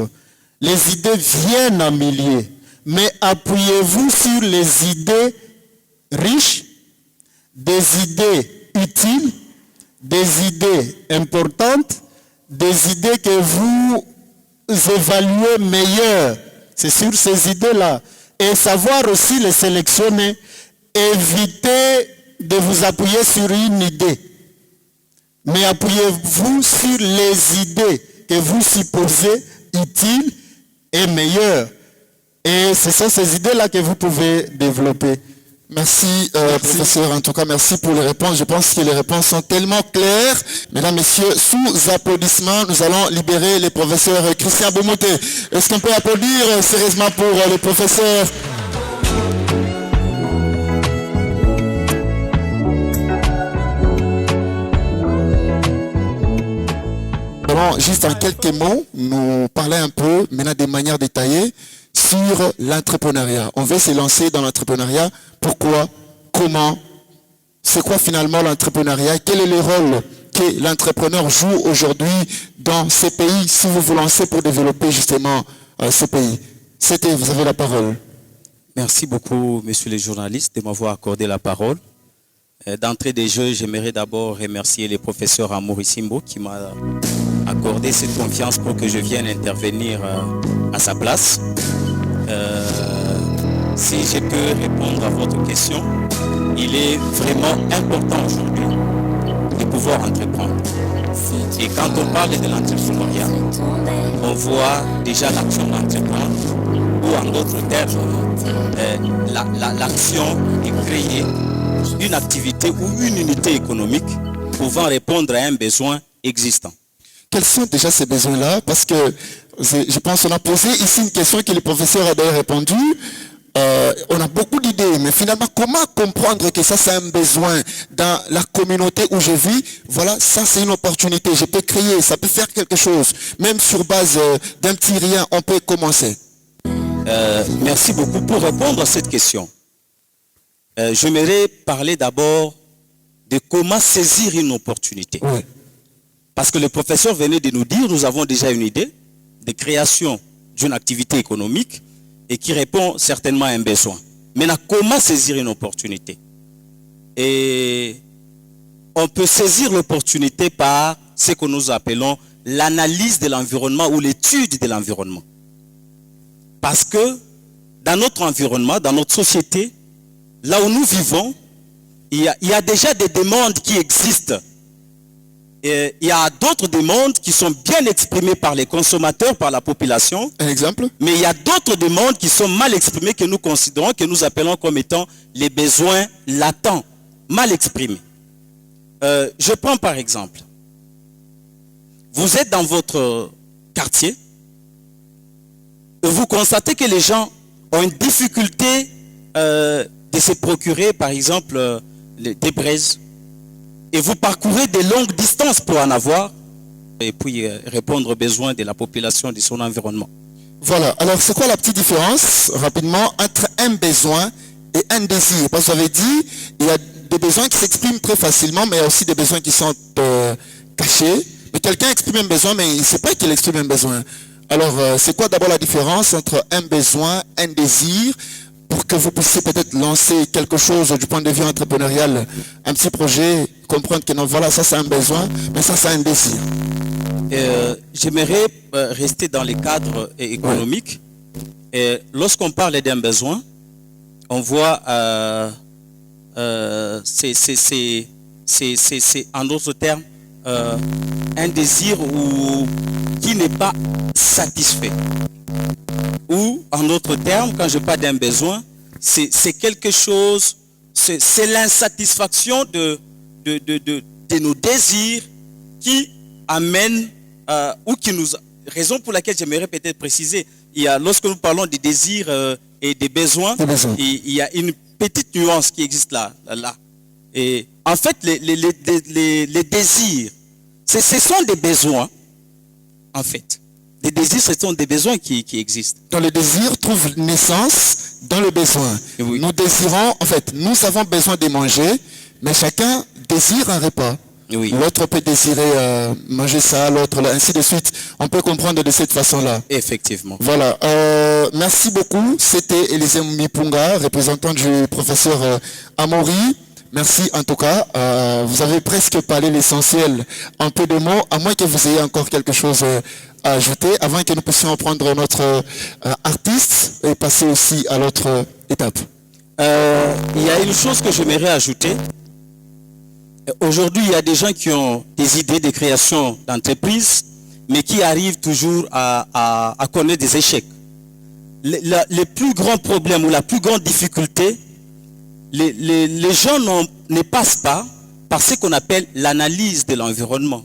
C: Les idées viennent en milliers, mais appuyez-vous sur les idées riches, des idées utiles, des idées importantes, des idées que vous évaluez meilleures. C'est sur ces idées-là. Et savoir aussi les sélectionner. Évitez de vous appuyer sur une idée. Mais appuyez-vous sur les idées que vous supposez utiles et meilleures. Et ce sont ces idées-là que vous pouvez développer.
B: Merci, professeur. En tout cas, merci pour les réponses. Je pense que les réponses sont tellement claires. Mesdames, messieurs, sous applaudissements, nous allons libérer le professeur Christian Boumouté. Est-ce qu'on peut applaudir sérieusement pour le professeur? Juste en quelques mots, nous parler un peu, maintenant de manière détaillée, sur l'entrepreneuriat. On veut se lancer dans l'entrepreneuriat. Pourquoi? Comment? C'est quoi finalement l'entrepreneuriat? Quel est le rôle que l'entrepreneur joue aujourd'hui dans ces pays si vous vous lancez pour développer justement ce pays? Vous avez la parole.
G: Merci beaucoup, messieurs les journalistes, de m'avoir accordé la parole. D'entrée des jeux, j'aimerais d'abord remercier le professeur Amaury Simbo qui m'a accordé cette confiance pour que je vienne intervenir à sa place. Si je peux répondre à votre question, il est vraiment important aujourd'hui de pouvoir entreprendre. Et quand on parle de l'entrepreneuriat, on voit déjà l'action d'entreprendre, ou en d'autres termes, l'action de créer une activité ou une unité économique pouvant répondre à un besoin existant.
B: Quels sont déjà ces besoins-là? Parce que je pense qu'on a posé ici une question que le professeur a d'ailleurs répondu. On a beaucoup d'idées, mais finalement, comment comprendre que ça c'est un besoin dans la communauté où je vis? Voilà, ça c'est une opportunité, je peux créer, ça peut faire quelque chose. Même sur base d'un petit rien, on peut commencer.
G: Merci beaucoup pour répondre à cette question. J'aimerais parler d'abord de comment saisir une opportunité.
B: Oui.
G: Parce que le professeur venait de nous dire, nous avons déjà une idée de création d'une activité économique et qui répond certainement à un besoin. Maintenant, comment saisir une opportunité? Et on peut saisir l'opportunité par ce que nous appelons l'analyse de l'environnement ou l'étude de l'environnement. Parce que dans notre environnement, dans notre société, là où nous vivons, il y a déjà des demandes qui existent. Et il y a d'autres demandes qui sont bien exprimées par les consommateurs, par la population.
B: Un exemple?
G: Mais il y a d'autres demandes qui sont mal exprimées, que nous considérons, que nous appelons comme étant les besoins latents, mal exprimés. Je prends par exemple, vous êtes dans votre quartier, et vous constatez que les gens ont une difficulté de se procurer par exemple des braises. Et vous parcourez de longues distances pour en avoir et puis répondre aux besoins de la population de son environnement.
B: Voilà, alors c'est quoi la petite différence, rapidement, entre un besoin et un désir? Parce que vous avez dit, il y a des besoins qui s'expriment très facilement, mais il y a aussi des besoins qui sont cachés. Mais quelqu'un exprime un besoin, mais il ne sait pas qu'il exprime un besoin. Alors, c'est quoi d'abord la différence entre un besoin, un désir, pour que vous puissiez peut-être lancer quelque chose du point de vue entrepreneurial, un petit projet, comprendre que non, voilà, ça c'est un besoin, mais ça c'est un désir.
G: J'aimerais rester dans les cadres économiques. Lorsqu'on parle d'un besoin, on voit, c'est en d'autres termes, un désir qui n'est pas satisfait. Ou, en d'autres termes, quand je parle d'un besoin, c'est quelque chose, c'est l'insatisfaction de nos désirs qui amène, ou qui nous... Raison pour laquelle j'aimerais peut-être préciser, lorsque nous parlons des désirs et des besoins, il y a une petite nuance qui existe là. Et en fait, les désirs, ce sont des besoins, en fait. Les désirs, ce sont des besoins qui existent.
B: Dans le désir trouve naissance dans le besoin.
G: Oui.
B: Nous désirons, en fait, nous avons besoin de manger, mais chacun désire un repas.
G: Oui.
B: L'autre peut désirer manger ça, l'autre, ainsi de suite. On peut comprendre de cette façon-là.
G: Effectivement.
B: Voilà. Merci beaucoup. C'était Élisée Mipunga, représentant du professeur Amaury. Merci en tout cas. Vous avez presque parlé l'essentiel en peu de mots, à moins que vous ayez encore quelque chose à ajouter, avant que nous puissions prendre notre artiste et passer aussi à l'autre étape.
G: Il y a une chose que j'aimerais ajouter. Aujourd'hui, il y a des gens qui ont des idées de création d'entreprise, mais qui arrivent toujours à connaître des échecs. Le plus grand problème ou la plus grande difficulté, les gens ne passent pas par ce qu'on appelle l'analyse de l'environnement.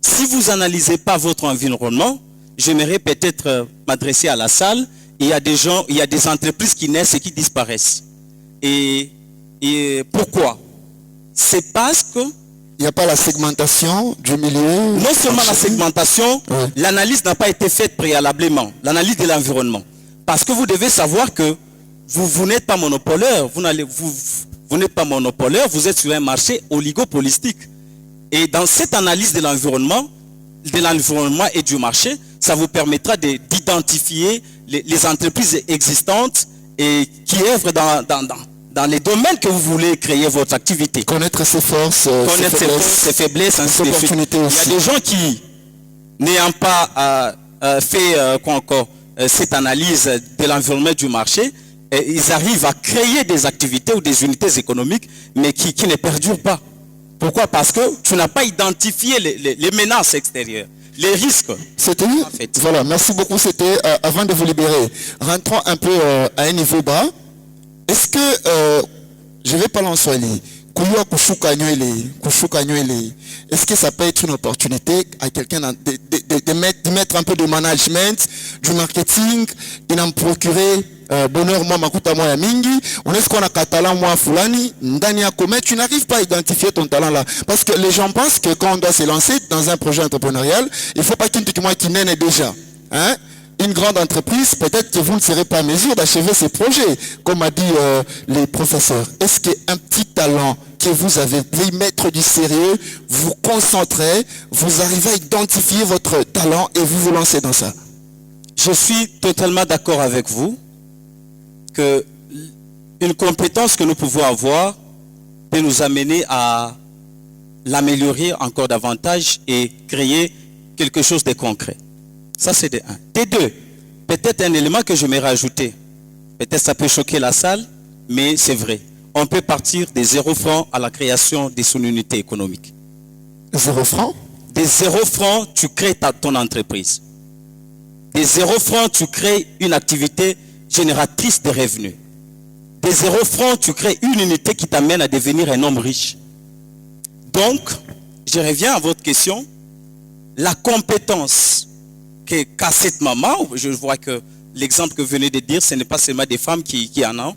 G: Si vous n'analysez pas votre environnement, j'aimerais peut-être m'adresser à la salle. Il y a des gens, il y a des entreprises qui naissent et qui disparaissent. Et pourquoi? C'est parce que
B: il n'y a pas la segmentation du milieu.
G: Non seulement la segmentation, l'analyse n'a pas été faite préalablement, l'analyse de l'environnement. Parce que vous devez savoir que vous n'êtes pas monopoleur, vous n'êtes pas monopoleur, vous êtes sur un marché oligopolistique. Et dans cette analyse de l'environnement et du marché, ça vous permettra d'identifier les entreprises existantes et qui œuvrent dans les domaines que vous voulez créer votre activité.
B: Connaître ses forces,
G: ses faiblesses, ainsi de suite. Il y a des gens qui, n'ayant pas fait cette analyse de l'environnement du marché, ils arrivent à créer des activités ou des unités économiques, mais qui ne perdurent pas. Pourquoi? Parce que tu n'as pas identifié les menaces extérieures, les risques.
B: C'était, en fait. Voilà, merci beaucoup. C'était avant de vous libérer. Rentrons un peu à un niveau bas. Est-ce que, je vais parler en Swahili, est-ce que ça peut être une opportunité à quelqu'un de mettre un peu de management, du marketing, et d'en procurer bonheur moi makuta moi ya mingi, on est ce qu'on a catalan moi fulani, ndani ya commet, tu n'arrives pas à identifier ton talent là. Parce que les gens pensent que quand on doit se lancer dans un projet entrepreneurial, il ne faut pas qu'il n'ait déjà. Hein? Une grande entreprise, peut-être que vous ne serez pas en mesure d'achever ces projets, comme a dit les professeurs. Est-ce qu'un petit talent que vous avez pris, mettre du sérieux, vous concentrez, vous arrivez à identifier votre talent et vous vous lancez dans ça?
G: Je suis totalement d'accord avec vous que une compétence que nous pouvons avoir peut nous amener à l'améliorer encore davantage et créer quelque chose de concret. Ça, c'est de un. De deux, peut-être un élément que je vais rajouter. Peut-être ça peut choquer la salle, mais c'est vrai. On peut partir des 0 francs à la création de son unité économique.
B: 0 francs?
G: Des 0 francs, tu crées ton entreprise. Des 0 francs, tu crées une activité génératrice de revenus. Des 0 francs, tu crées une unité qui t'amène à devenir un homme riche. Donc, je reviens à votre question. La compétence qu'a cette maman, je vois que l'exemple que vous venez de dire, ce n'est pas seulement des femmes qui en ont,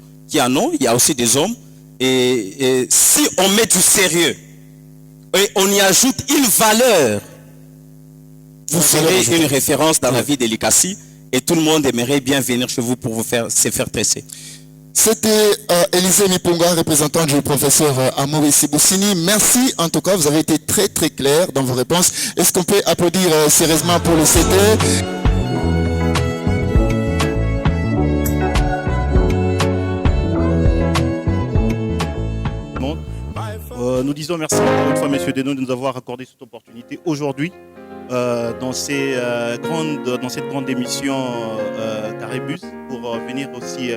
G: il y a aussi des hommes. Et si on met du sérieux et on y ajoute une valeur, vous serez une référence dans la vie de l'ICASI et tout le monde aimerait bien venir chez vous pour se faire tresser.
B: C'était Élisée Mipunga, représentant du professeur Amaury Siboussini. Merci en tout cas, vous avez été très très clair dans vos réponses. Est-ce qu'on peut applaudir sérieusement pour le CT?
A: Nous disons merci encore une fois, messieurs Deno, de nous avoir accordé cette opportunité aujourd'hui dans cette grande émission Caribus pour venir aussi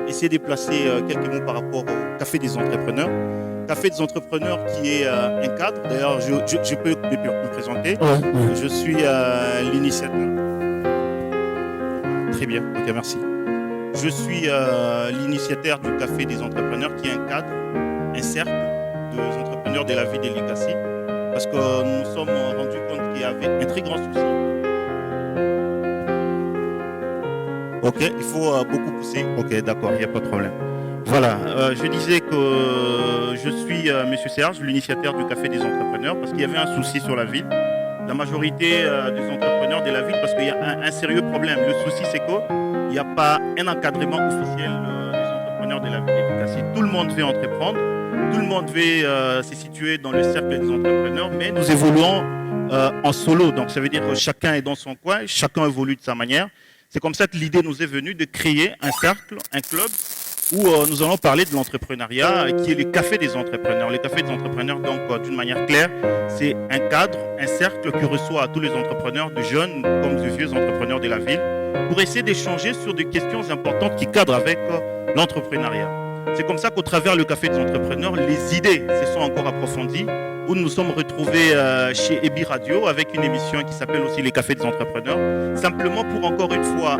A: essayer de placer quelques mots par rapport au Café des entrepreneurs. Café des entrepreneurs qui est un cadre. D'ailleurs, je peux me présenter. Je suis l'initiateur. Très bien, ok, merci. Je suis l'initiateur du Café des entrepreneurs qui est un cadre, un cercle des entrepreneurs de la vie de l'ICASI. Parce que nous nous sommes rendus compte qu'il y avait un très grand souci. Ok, il faut beaucoup pousser. Ok, d'accord, il n'y a pas de problème. Voilà, je disais que je suis M. Serge, l'initiateur du Café des entrepreneurs, parce qu'il y avait un souci sur la ville. La majorité des entrepreneurs de la ville, parce qu'il y a un sérieux problème. Le souci, c'est qu'il n'y a pas un encadrement officiel des entrepreneurs de la ville de l'ICASI. Tout le monde veut entreprendre, tout le monde veut se situer dans le cercle des entrepreneurs, mais nous évoluons en solo. Donc ça veut dire que chacun est dans son coin, chacun évolue de sa manière. C'est comme ça que l'idée nous est venue de créer un cercle, un club, où nous allons parler de l'entrepreneuriat, qui est le Café des entrepreneurs. Le Café des entrepreneurs, donc, d'une manière claire, c'est un cadre, un cercle qui reçoit tous les entrepreneurs, de jeunes comme de vieux entrepreneurs de la ville, pour essayer d'échanger sur des questions importantes qui cadrent avec l'entrepreneuriat. C'est comme ça qu'au travers le Café des entrepreneurs, les idées se sont encore approfondies, où nous nous sommes retrouvés chez EBI Radio avec une émission qui s'appelle aussi les Cafés des entrepreneurs, simplement pour encore une fois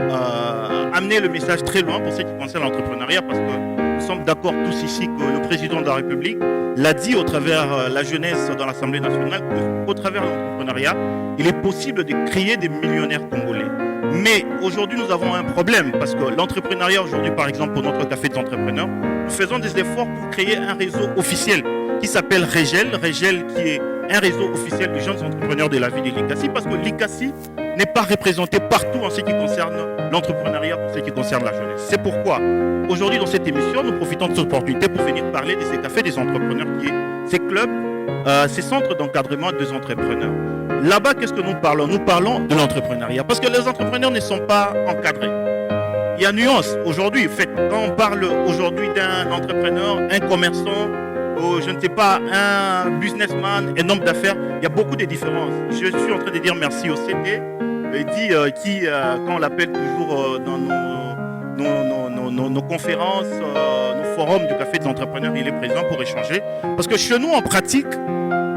A: amener le message très loin pour ce qui concerne l'entrepreneuriat, parce que nous sommes d'accord tous ici que le président de la République l'a dit au travers la jeunesse dans l'Assemblée nationale, qu'au travers de l'entrepreneuriat, il est possible de créer des millionnaires congolais. Mais aujourd'hui, nous avons un problème, parce que l'entrepreneuriat aujourd'hui, par exemple, pour notre Café des entrepreneurs, nous faisons des efforts pour créer un réseau officiel qui s'appelle REGEL qui est un réseau officiel de jeunes entrepreneurs de la ville de l'ICASI, parce que l'ICASI n'est pas représenté partout en ce qui concerne l'entrepreneuriat, pour ce qui concerne la jeunesse. C'est pourquoi, aujourd'hui, dans cette émission, nous profitons de cette opportunité pour venir parler de ces cafés des entrepreneurs, qui est ces clubs, ces centres d'encadrement des entrepreneurs. Là-bas, qu'est-ce que nous parlons? Nous parlons de l'entrepreneuriat, parce que les entrepreneurs ne sont pas encadrés. Il y a nuance aujourd'hui. En fait, quand on parle aujourd'hui d'un entrepreneur, un commerçant, ou je ne sais pas, un businessman, un homme d'affaires, il y a beaucoup de différences. Je suis en train de dire merci au CD, qui, quand on l'appelle toujours dans nos conférences, nos forums du Café des entrepreneurs, il est présent pour échanger. Parce que chez nous, en pratique,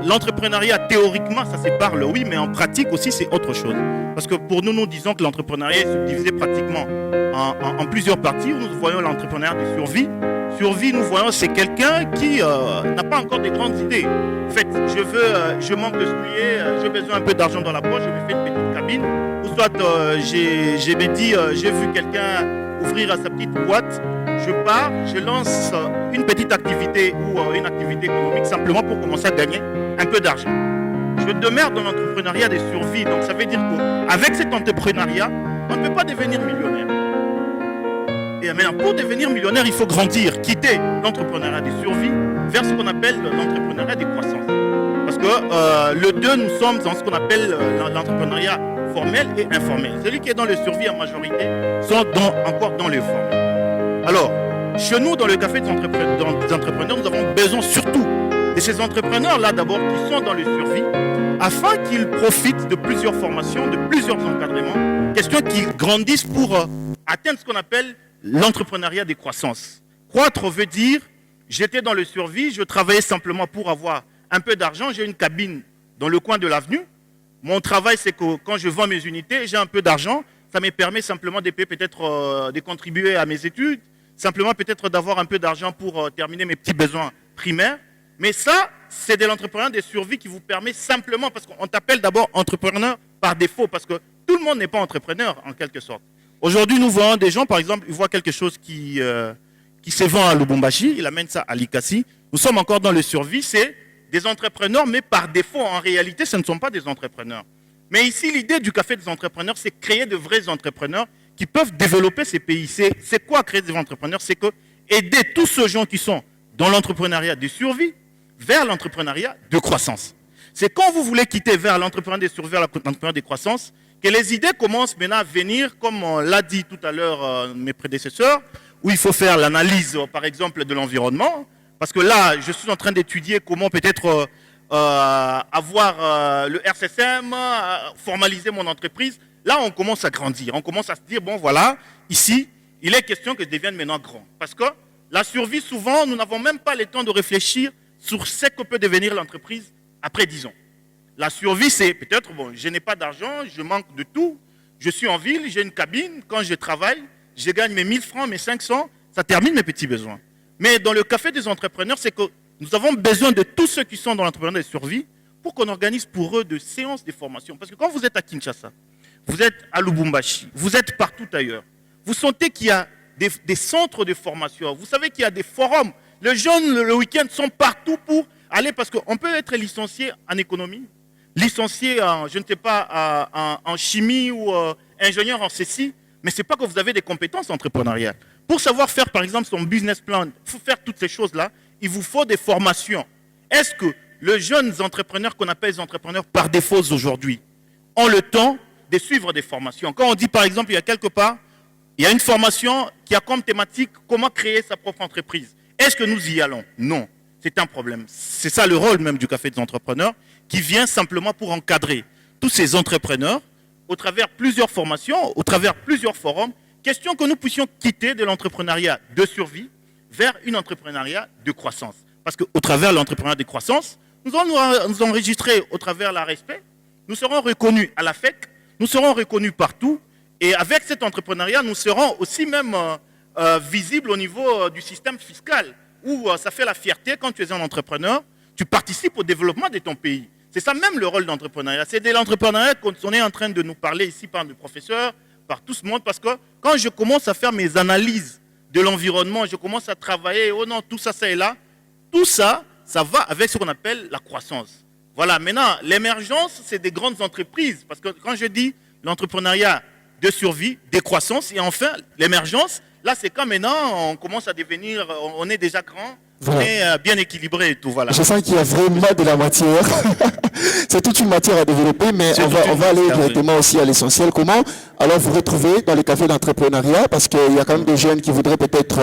A: l'entrepreneuriat, théoriquement, ça se parle, oui, mais en pratique aussi, c'est autre chose. Parce que pour nous, nous disons que l'entrepreneuriat est subdivisé pratiquement en plusieurs parties. Nous voyons l'entrepreneuriat de survie. Survie, nous voyons, c'est quelqu'un qui n'a pas encore de grandes idées. En fait, je manque de souliers, j'ai besoin un peu d'argent dans la poche, je me fais une petite cabine. Ou soit, j'ai vu quelqu'un ouvrir sa petite boîte. Je pars, je lance une petite activité ou une activité économique simplement pour commencer à gagner un peu d'argent. Je demeure dans l'entrepreneuriat de survie. Donc ça veut dire qu'avec cet entrepreneuriat, on ne peut pas devenir millionnaire. Et maintenant, pour devenir millionnaire, il faut grandir, quitter l'entrepreneuriat de survie vers ce qu'on appelle l'entrepreneuriat de croissance. Parce que le deux, nous sommes dans ce qu'on appelle l'entrepreneuriat formel et informel. Celui qui est dans le survie en majorité sont encore dans le formel. Alors, chez nous, dans le Café des entrepreneurs, nous avons besoin surtout de ces entrepreneurs-là d'abord qui sont dans le survie afin qu'ils profitent de plusieurs formations, de plusieurs encadrements, question qu'ils grandissent pour atteindre ce qu'on appelle l'entrepreneuriat de croissance. Croître veut dire, j'étais dans le survie, je travaillais simplement pour avoir un peu d'argent, j'ai une cabine dans le coin de l'avenue. Mon travail, c'est que quand je vends mes unités, j'ai un peu d'argent, ça me permet simplement de payer peut-être de contribuer à mes études, simplement peut-être d'avoir un peu d'argent pour terminer mes petits besoins primaires. Mais ça, c'est de l'entrepreneuriat de survie qui vous permet simplement, parce qu'on t'appelle d'abord entrepreneur par défaut, parce que tout le monde n'est pas entrepreneur en quelque sorte. Aujourd'hui, nous voyons des gens, par exemple, ils voient quelque chose qui se vend à Lubumbashi, ils amènent ça à Likasi. Nous sommes encore dans le survie, c'est des entrepreneurs, mais par défaut, en réalité, ce ne sont pas des entrepreneurs. Mais ici, l'idée du Café des entrepreneurs, c'est créer de vrais entrepreneurs qui peuvent développer ces pays. C'est quoi créer des entrepreneurs? C'est que aider tous ceux gens qui sont dans l'entrepreneuriat de survie vers l'entrepreneuriat de croissance. C'est quand vous voulez quitter vers l'entrepreneuriat de survie vers l'entrepreneuriat de croissance que les idées commencent maintenant à venir, comme on l'a dit tout à l'heure mes prédécesseurs, où il faut faire l'analyse, par exemple, de l'environnement. Parce que là, je suis en train d'étudier comment peut-être avoir le RCSM, formaliser mon entreprise. Là, on commence à grandir. On commence à se dire, bon, voilà, ici, il est question que je devienne maintenant grand. Parce que la survie, souvent, nous n'avons même pas le temps de réfléchir sur ce que peut devenir l'entreprise après 10 ans. La survie, c'est peut-être, bon, je n'ai pas d'argent, je manque de tout, je suis en ville, j'ai une cabine, quand je travaille, je gagne mes 1000 francs, mes 500, ça termine mes petits besoins. Mais dans le Café des entrepreneurs, c'est que nous avons besoin de tous ceux qui sont dans l'entrepreneuriat de survie pour qu'on organise pour eux de séances de formation. Parce que quand vous êtes à Kinshasa, vous êtes à Lubumbashi, vous êtes partout ailleurs, vous sentez qu'il y a des centres de formation, vous savez qu'il y a des forums. Les jeunes, le week-end, sont partout pour aller, parce qu'on peut être licencié en économie, licencié en, je ne sais pas, en chimie ou ingénieur en ceci, mais ce n'est pas que vous avez des compétences entrepreneuriales. Pour savoir faire, par exemple, son business plan, pour faire toutes ces choses-là, il vous faut des formations. Est-ce que les jeunes entrepreneurs qu'on appelle les entrepreneurs par défaut aujourd'hui ont le temps de suivre des formations? Quand on dit, par exemple, il y a quelque part, il y a une formation qui a comme thématique comment créer sa propre entreprise. Est-ce que nous y allons? Non. C'est un problème. C'est ça le rôle même du Café des entrepreneurs, qui vient simplement pour encadrer tous ces entrepreneurs au travers plusieurs formations, au travers plusieurs forums, question que nous puissions quitter de l'entrepreneuriat de survie vers une entrepreneuriat de croissance. Parce qu'au travers de l'entrepreneuriat de croissance, nous allons nous enregistrer au travers la respect, nous serons reconnus à la FEC, nous serons reconnus partout, et avec cet entrepreneuriat, nous serons aussi même visibles au niveau du système fiscal, où ça fait la fierté quand tu es un entrepreneur, tu participes au développement de ton pays. C'est ça même le rôle d'entrepreneuriat. C'est de l'entrepreneuriat qu'on est en train de nous parler ici par le professeur, par tout ce monde, parce que quand je commence à faire mes analyses de l'environnement, je commence à travailler, oh non, tout ça, ça est là, tout ça, ça va avec ce qu'on appelle la croissance. Voilà, maintenant, l'émergence, c'est des grandes entreprises, parce que quand je dis l'entrepreneuriat de survie, décroissance, et enfin l'émergence. Là, c'est quand maintenant on commence à devenir, on est déjà grand,
B: Voilà.
A: on est bien équilibré et tout, voilà.
B: Je sens qu'il y a vraiment de la matière. C'est toute une matière à développer, mais
A: C'est
B: on
A: toute une
B: va aller
A: matière,
B: directement aussi à l'essentiel. Comment alors vous retrouvez dans les cafés d'entrepreneuriat, parce qu'il y a quand même des jeunes qui voudraient peut-être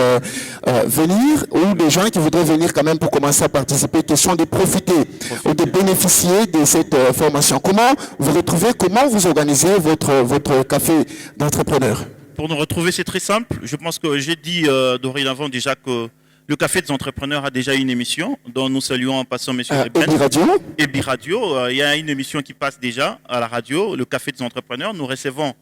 B: venir, ou des gens qui voudraient venir quand même pour commencer à participer, question de profiter ou de bénéficier de cette formation. Comment vous retrouvez, comment vous organisez votre café d'entrepreneur?
A: Pour nous retrouver, c'est très simple. Je pense que j'ai dit dorénavant déjà que le Café des entrepreneurs a déjà une émission dont nous saluons en passant M.
B: Ebi Radio.
A: Ebi Radio. Il y a une émission qui passe déjà à la radio, le Café des entrepreneurs. Nous recevons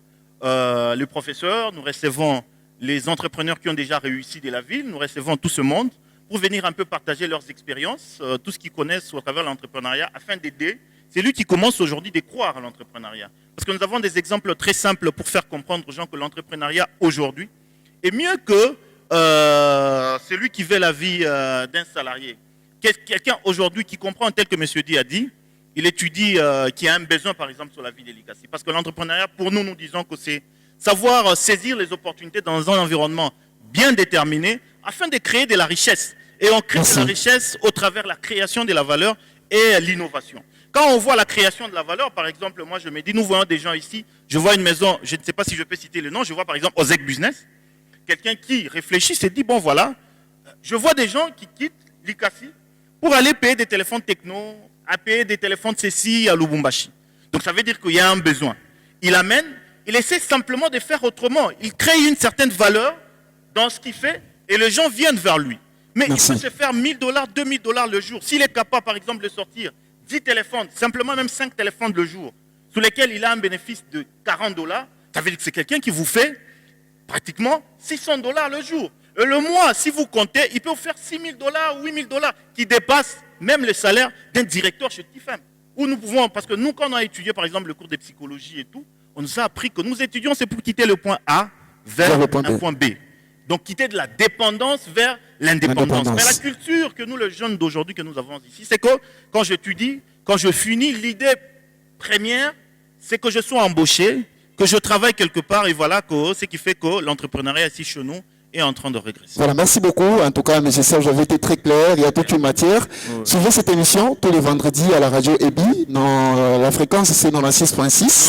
A: le professeur, nous recevons les entrepreneurs qui ont déjà réussi de la ville, nous recevons tout ce monde pour venir un peu partager leurs expériences, tout ce qu'ils connaissent au travers de l'entrepreneuriat, afin d'aider celui qui commence aujourd'hui de croire à l'entrepreneuriat. Parce que nous avons des exemples très simples pour faire comprendre aux gens que l'entrepreneuriat aujourd'hui est mieux que celui qui veut la vie d'un salarié. Quelqu'un aujourd'hui qui comprend, tel que M. Di a dit, il étudie qui a un besoin par exemple sur la vie délicate. Parce que l'entrepreneuriat, pour nous, nous disons que c'est savoir saisir les opportunités dans un environnement bien déterminé afin de créer de la richesse. Et on crée de la richesse au travers de la création de la valeur et l'innovation. Quand on voit la création de la valeur, par exemple, moi je me dis, nous voyons des gens ici, je vois une maison, je ne sais pas si je peux citer le nom, je vois par exemple Ozek Business, quelqu'un qui réfléchit, se dit, bon voilà, je vois des gens qui quittent l'ICACI pour aller payer des téléphones techno, à payer des téléphones CECI à Lubumbashi. Donc ça veut dire qu'il y a un besoin. Il amène, il essaie simplement de faire autrement. Il crée une certaine valeur dans ce qu'il fait et les gens viennent vers lui. Mais
B: Merci.
A: il peut se faire $1000, $2000 le jour. S'il est capable, par exemple, de sortir 10 téléphones, simplement même 5 téléphones le jour, sur lesquels il a un bénéfice de $40, ça veut dire que c'est quelqu'un qui vous fait pratiquement $600 le jour. Et le mois, si vous comptez, il peut vous faire $6000 ou $8000 qui dépassent même le salaire d'un directeur chez TIFM. Où nous pouvons, parce que nous, quand on a étudié par exemple le cours de psychologie et tout, on nous a appris que nous étudions, c'est pour quitter le point A vers
B: le point
A: un
B: B.
A: point B. Donc quitter de la dépendance vers l'indépendance. Mais la culture que nous, les jeunes d'aujourd'hui, que nous avons ici, c'est que quand j'étudie, quand je finis, l'idée première, c'est que je sois embauché, que je travaille quelque part, et voilà ce qui fait que l'entrepreneuriat ici chez nous est en train de régresser.
B: Voilà, merci beaucoup. En tout cas, M. Serge, vous avez été très clair. Il y a toute une matière. Suivez cette émission tous les vendredis à la radio EBI. La fréquence, c'est 96.6.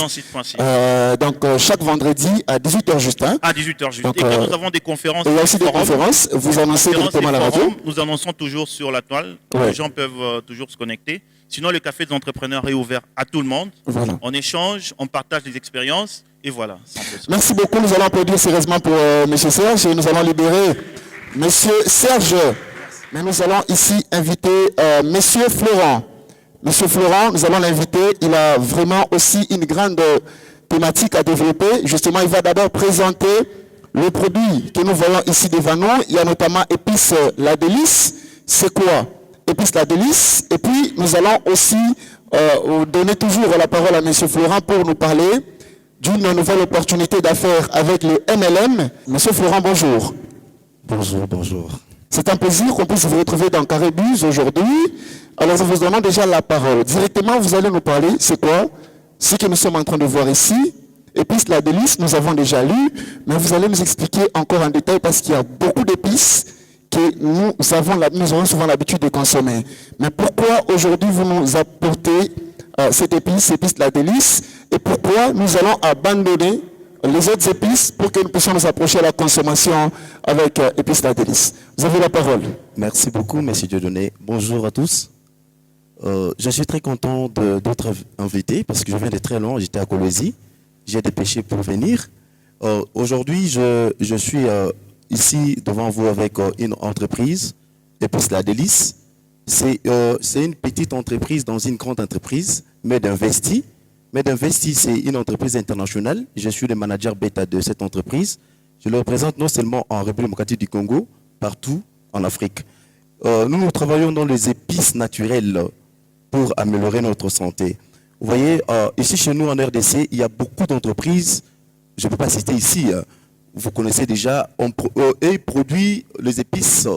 A: 96.6.
B: Donc, chaque vendredi à 18h juste. Hein.
A: À 18h juste.
B: Donc,
A: et quand nous avons des conférences,
B: il y a aussi des conférences. Vous annoncez directement à la radio.
A: Nous annonçons toujours sur la toile.
B: Ouais.
A: Les gens peuvent toujours se connecter. Sinon, le café des entrepreneurs est ouvert à tout le monde.
B: Voilà.
A: On échange, on partage des expériences. Et voilà.
B: Merci beaucoup. Nous allons applaudir sérieusement pour M. Serge et nous allons libérer M. Serge. Mais nous allons ici inviter M. Florent. M. Florent, nous allons l'inviter. Il a vraiment aussi une grande thématique à développer. Justement, il va d'abord présenter le produit que nous voyons ici devant nous. Il y a notamment Épices La Délice. C'est quoi Épices La Délice? Et puis, nous allons aussi donner toujours la parole à M. Florent pour nous parler d'une nouvelle opportunité d'affaires avec le MLM. Monsieur Florent, bonjour.
H: Bonjour, bonjour.
B: C'est un plaisir qu'on puisse vous retrouver dans Caribus aujourd'hui. Alors, nous vous donnons déjà la parole. Directement, vous allez nous parler, c'est quoi ce que nous sommes en train de voir ici. Épices La Délice, nous avons déjà lu, mais vous allez nous expliquer encore en détail parce qu'il y a beaucoup d'épices que nous avons souvent l'habitude de consommer. Mais pourquoi aujourd'hui vous nous apportez cette épice La Délice, et pourquoi nous allons abandonner les autres épices pour que nous puissions nous approcher à la consommation avec Épices La Délice. Vous avez la parole.
H: Merci beaucoup, M. Dieudonné. Bonjour à tous. Je suis très content d'être invité parce que je viens de très loin, j'étais à Kolwezi. J'ai dépêché pour venir. Aujourd'hui, je suis ici devant vous avec une entreprise, Épices La Délice. C'est une petite entreprise dans une grande entreprise, Medinvesti. Medinvesti, c'est une entreprise internationale. Je suis le manager bêta de cette entreprise. Je le représente non seulement en République démocratique du Congo, partout en Afrique. Nous travaillons dans les épices naturelles pour améliorer notre santé. Vous voyez, ici chez nous en RDC, il y a beaucoup d'entreprises, je ne peux pas citer ici, vous connaissez déjà, et produit les épices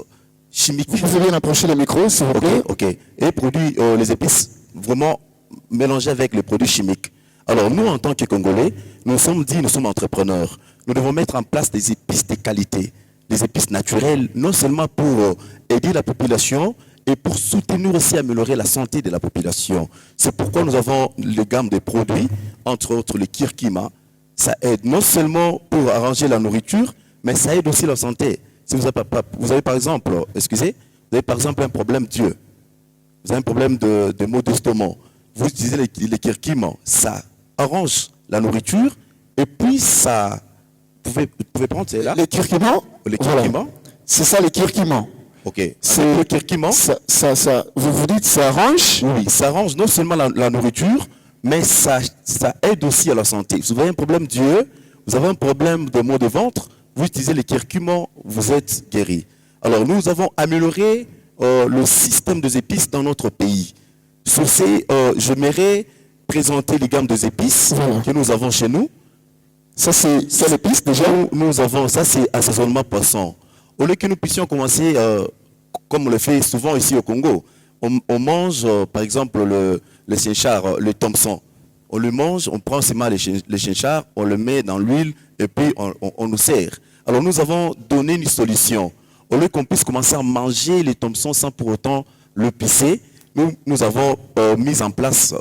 H: chimiques.
B: Vous pouvez bien approcher le micro, s'il vous plaît.
H: Ok. Et produit les épices vraiment mélangées avec les produits chimiques. Alors nous, en tant que Congolais, nous sommes entrepreneurs. Nous devons mettre en place des épices de qualité, des épices naturelles, non seulement pour aider la population, et pour soutenir aussi, améliorer la santé de la population. C'est pourquoi nous avons le gamme de produits, entre autres le kirkima. Ça aide non seulement pour arranger la nourriture, mais ça aide aussi la santé. Si vous avez par exemple, vous avez par exemple un problème d'yeux, vous avez un problème de maux d'estomac, vous utilisez les kirkima, ça arrange la nourriture, et puis ça, vous pouvez prendre celle-là.
B: Les kirkima,
H: voilà.
B: C'est ça les kirkima.
H: Ok. C'est le kirkima.
B: Vous dites ça arrange?
H: Oui, ça arrange non seulement la nourriture, mais ça aide aussi à la santé. Si vous avez un problème d'yeux, vous avez un problème de maux de ventre, vous utilisez les kirkima, vous êtes guéri. Alors nous avons amélioré le système des épices dans notre pays. Sur ces, j'aimerais présenter les gammes des épices que nous avons chez nous.
B: Ça c'est l'épice déjà?
H: Nous avons, ça c'est assaisonnement poisson. Au lieu que nous puissions commencer, comme on le fait souvent ici au Congo, on mange par exemple le chinchard, le Thompson. On le mange, on prend seulement le chinchard, on le met dans l'huile et puis on nous sert. Alors nous avons donné une solution. Au lieu qu'on puisse commencer à manger les Thompson sans pour autant le pisser, nous avons mis en place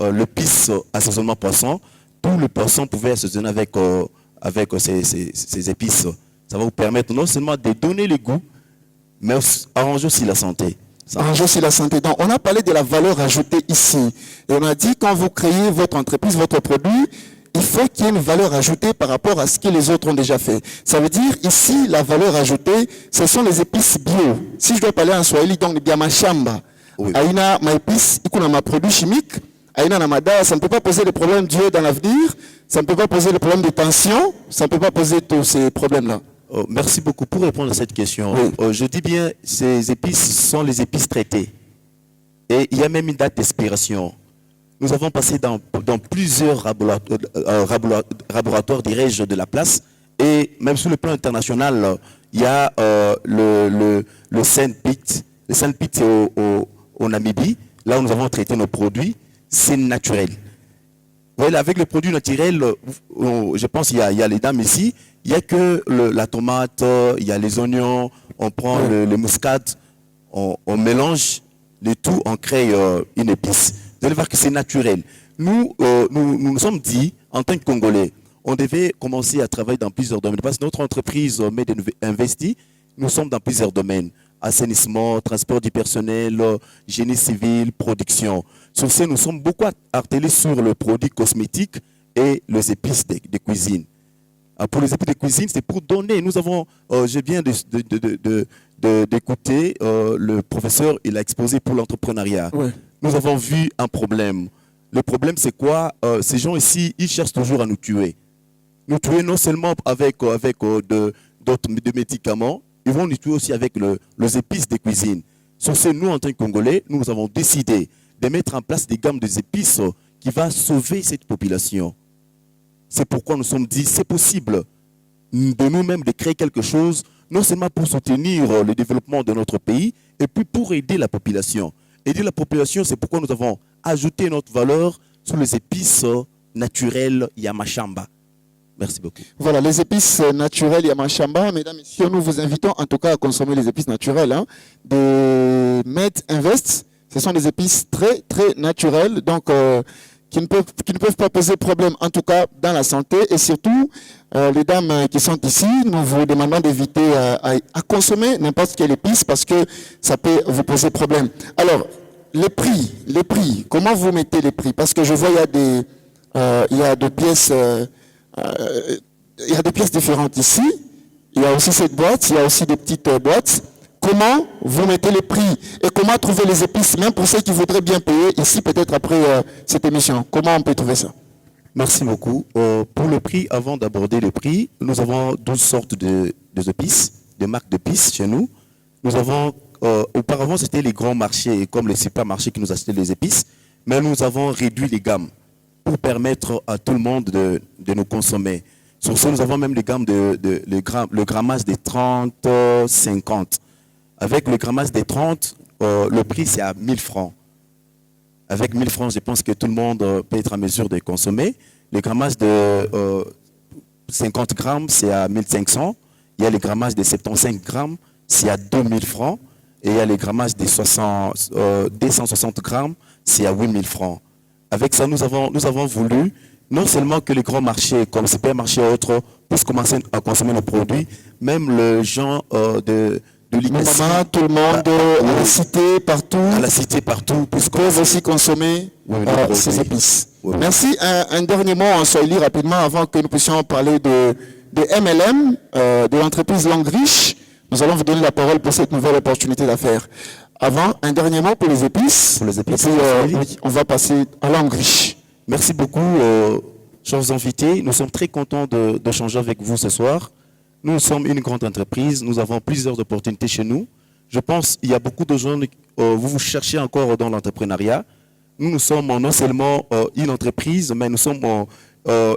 H: le pisse assaisonnement poisson. Tout le poisson pouvait assaisonner avec ces épices. Ça va vous permettre non seulement de donner le goût, mais arranger aussi la santé.
B: Arranger aussi la santé. Donc, on a parlé de la valeur ajoutée ici. Et on a dit, quand vous créez votre entreprise, votre produit, il faut qu'il y ait une valeur ajoutée par rapport à ce que les autres ont déjà fait. Ça veut dire, ici, la valeur ajoutée, ce sont les épices bio. Si je dois parler en swahili, donc, bien ma chamba.
H: Oui.
B: Aïna, ma épice, ikuna ma produit chimique, aïna namada, ça ne peut pas poser des problèmes d'yeux dans l'avenir, ça ne peut pas poser des problèmes de tension, ça ne peut pas poser tous ces problèmes-là.
H: Merci beaucoup pour répondre à cette question. Oui. Je dis bien, ces épices sont les épices traitées. Et il y a même une date d'expiration. Nous avons passé dans plusieurs laboratoires, dirais-je, de la place. Et même sur le plan international, il y a le Saint-Pit. Le Saint-Pit, c'est au Namibie. Là où nous avons traité nos produits, c'est naturel. Voilà, avec le produit naturel, je pense qu'il y a les dames ici, il n'y a que la tomate, il y a les oignons, on prend le muscade, on mélange le tout, on crée une épice. Vous allez voir que c'est naturel. Nous sommes dit, en tant que Congolais, on devait commencer à travailler dans plusieurs domaines. Parce que notre entreprise investit, nous sommes dans plusieurs domaines. Assainissement, transport du personnel, génie civil, production. Sur ce, nous sommes beaucoup attelés sur le produit cosmétique et les épices de cuisine. Pour les épices de cuisine, c'est pour donner. Nous avons, je viens d'écouter le professeur, il a exposé pour l'entrepreneuriat. Ouais. Nous avons vu un problème. Le problème, c'est quoi? Ces gens ici, ils cherchent toujours à nous tuer. Nous tuer non seulement avec d'autres médicaments, ils vont nous tuer aussi avec les épices de cuisine. Sur ce, nous, en tant que Congolais, nous avons décidé de mettre en place des gammes d'épices qui vont sauver cette population. C'est pourquoi nous sommes dit, c'est possible de nous-mêmes de créer quelque chose, non seulement pour soutenir le développement de notre pays, et puis pour aider la population. Aider la population, c'est pourquoi nous avons ajouté notre valeur sur les épices naturelles Yamashamba. Merci beaucoup.
B: Voilà, les épices naturelles Yamashamba. Mesdames et messieurs, nous vous invitons en tout cas à consommer les épices naturelles de Med Invest. Ce sont des épices très, très naturelles, donc qui ne peuvent pas poser problème, en tout cas dans la santé. Et surtout, les dames qui sont ici, nous vous demandons d'éviter à consommer n'importe quelle épice parce que ça peut vous poser problème. Alors, les prix, comment vous mettez les prix? Parce que je vois il y a des pièces... il y a des pièces différentes ici. Il y a aussi cette boîte, il y a aussi des petites boîtes. Comment vous mettez les prix et comment trouver les épices, même pour ceux qui voudraient bien payer ici, peut-être après cette émission? Comment on peut trouver ça?
H: Merci beaucoup. Pour le prix, avant d'aborder le prix, nous avons 12 sortes d'épices, de marques d'épices chez nous. Nous avons, auparavant, c'était les grands marchés, comme les supermarchés qui nous achetaient les épices, mais nous avons réduit les gammes pour permettre à tout le monde de nous consommer. Sur ce, nous avons même les gammes le grammage des 30, 50. Avec le grammage des 30, le prix c'est à 1000 francs. Avec 1000 francs, je pense que tout le monde peut être en mesure de consommer. Le grammage de 50 grammes, c'est à 1500. Il y a le grammage de 75 grammes, c'est à 2000 francs. Et il y a le grammage de 260 grammes, c'est à 8000 francs. Avec ça, nous avons voulu non seulement que les grands marchés, comme supermarchés et autres, puissent commencer à consommer nos produits, même les gens de l'ICASI,
B: tout le monde, à la cité, partout.
H: À la cité, partout.
B: Peuvent aussi consommer ces épices. Oui. Merci. Un dernier mot en Swahili rapidement avant que nous puissions parler de MLM, de l'entreprise Langue Riche. Nous allons vous donner la parole pour cette nouvelle opportunité d'affaires. Avant, un dernier mot pour les épices. Pour les épices. Et puis, on va passer à Langue Riche.
H: Merci beaucoup, chers invités. Nous sommes très contents d'échanger avec vous ce soir. Nous sommes une grande entreprise. Nous avons plusieurs opportunités chez nous. Je pense qu'il y a beaucoup de jeunes, vous cherchez encore dans l'entrepreneuriat. Nous sommes non seulement une entreprise, mais nous sommes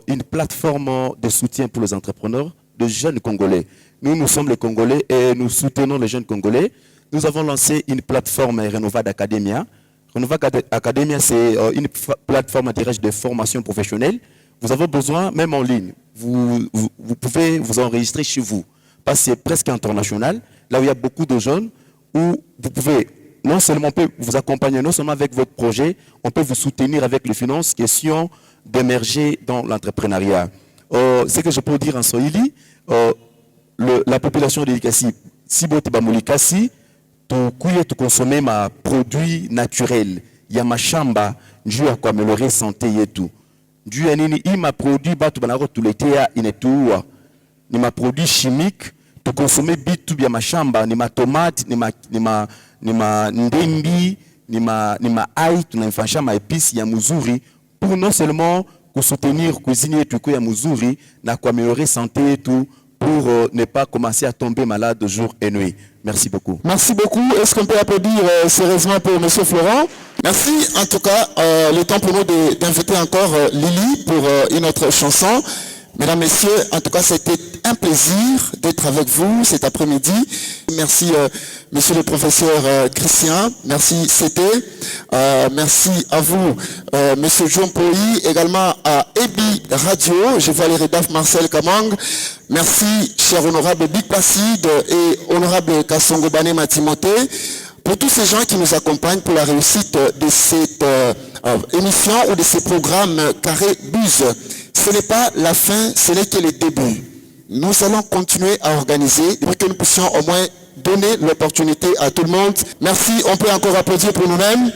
H: une plateforme de soutien pour les entrepreneurs, de jeunes Congolais. Nous sommes les Congolais et nous soutenons les jeunes Congolais. Nous avons lancé une plateforme Renovade Academia. Renovade Academia, c'est une plateforme de formation professionnelle. Vous avez besoin, même en ligne, vous pouvez vous enregistrer chez vous. Parce que c'est presque international, là où il y a beaucoup de jeunes, où vous pouvez, non seulement on peut vous accompagner, non seulement avec votre projet, on peut vous soutenir avec les finances, question d'émerger dans l'entrepreneuriat. Ce que je peux dire en Swahili, la population de l'ICASI, si vous êtes tu consommer ma produit naturel ya mashamba njuu ya kuaméliorer santé yetu njuu ya nini hii maproduit batu banako tuletea inetuua ni maproduit chimique tu consommer bitu bya mashamba ni matomate ni ma ndembi ni ma ai tunafanyisha maepisi ya muzuri pour non seulement soutenir cuisine yetu ya muzuri na kuaméliorer santé yetu pour ne pas commencer à tomber malade jour et nuit. Merci beaucoup.
B: Merci beaucoup. Est-ce qu'on peut applaudir sérieusement pour M. Florent? Merci. En tout cas, le temps pour nous d'inviter encore Lily pour une autre chanson. Mesdames, Messieurs, en tout cas, c'était un plaisir d'être avec vous cet après-midi. Merci, Monsieur le professeur Christian. Merci, c'était. Merci à vous, Monsieur John Poi, également à Ebi Radio. Je vois les rédacteurs Marcel Kamang. Merci, cher honorable Big Placide et honorable Kassongo Banema Timothée, pour tous ces gens qui nous accompagnent pour la réussite de cette émission ou de ces programmes Carré Buzz. Ce n'est pas la fin, ce n'est que le début. Nous allons continuer à organiser pour que nous puissions au moins donner l'opportunité à tout le monde. Merci, on peut encore applaudir pour nous-mêmes.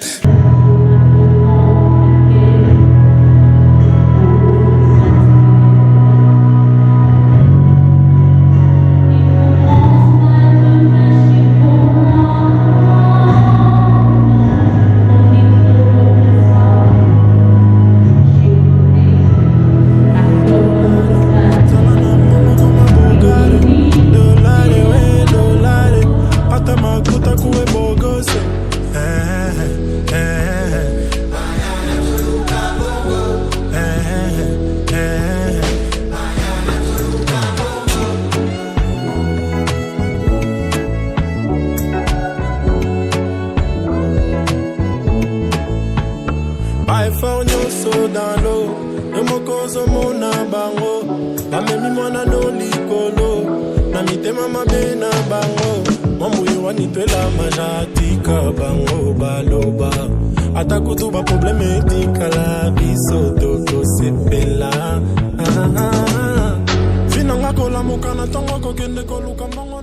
I: Atakutuba problème etikala biso toko sepela. Finanga kola mukana tongo kokende koluka mbongo.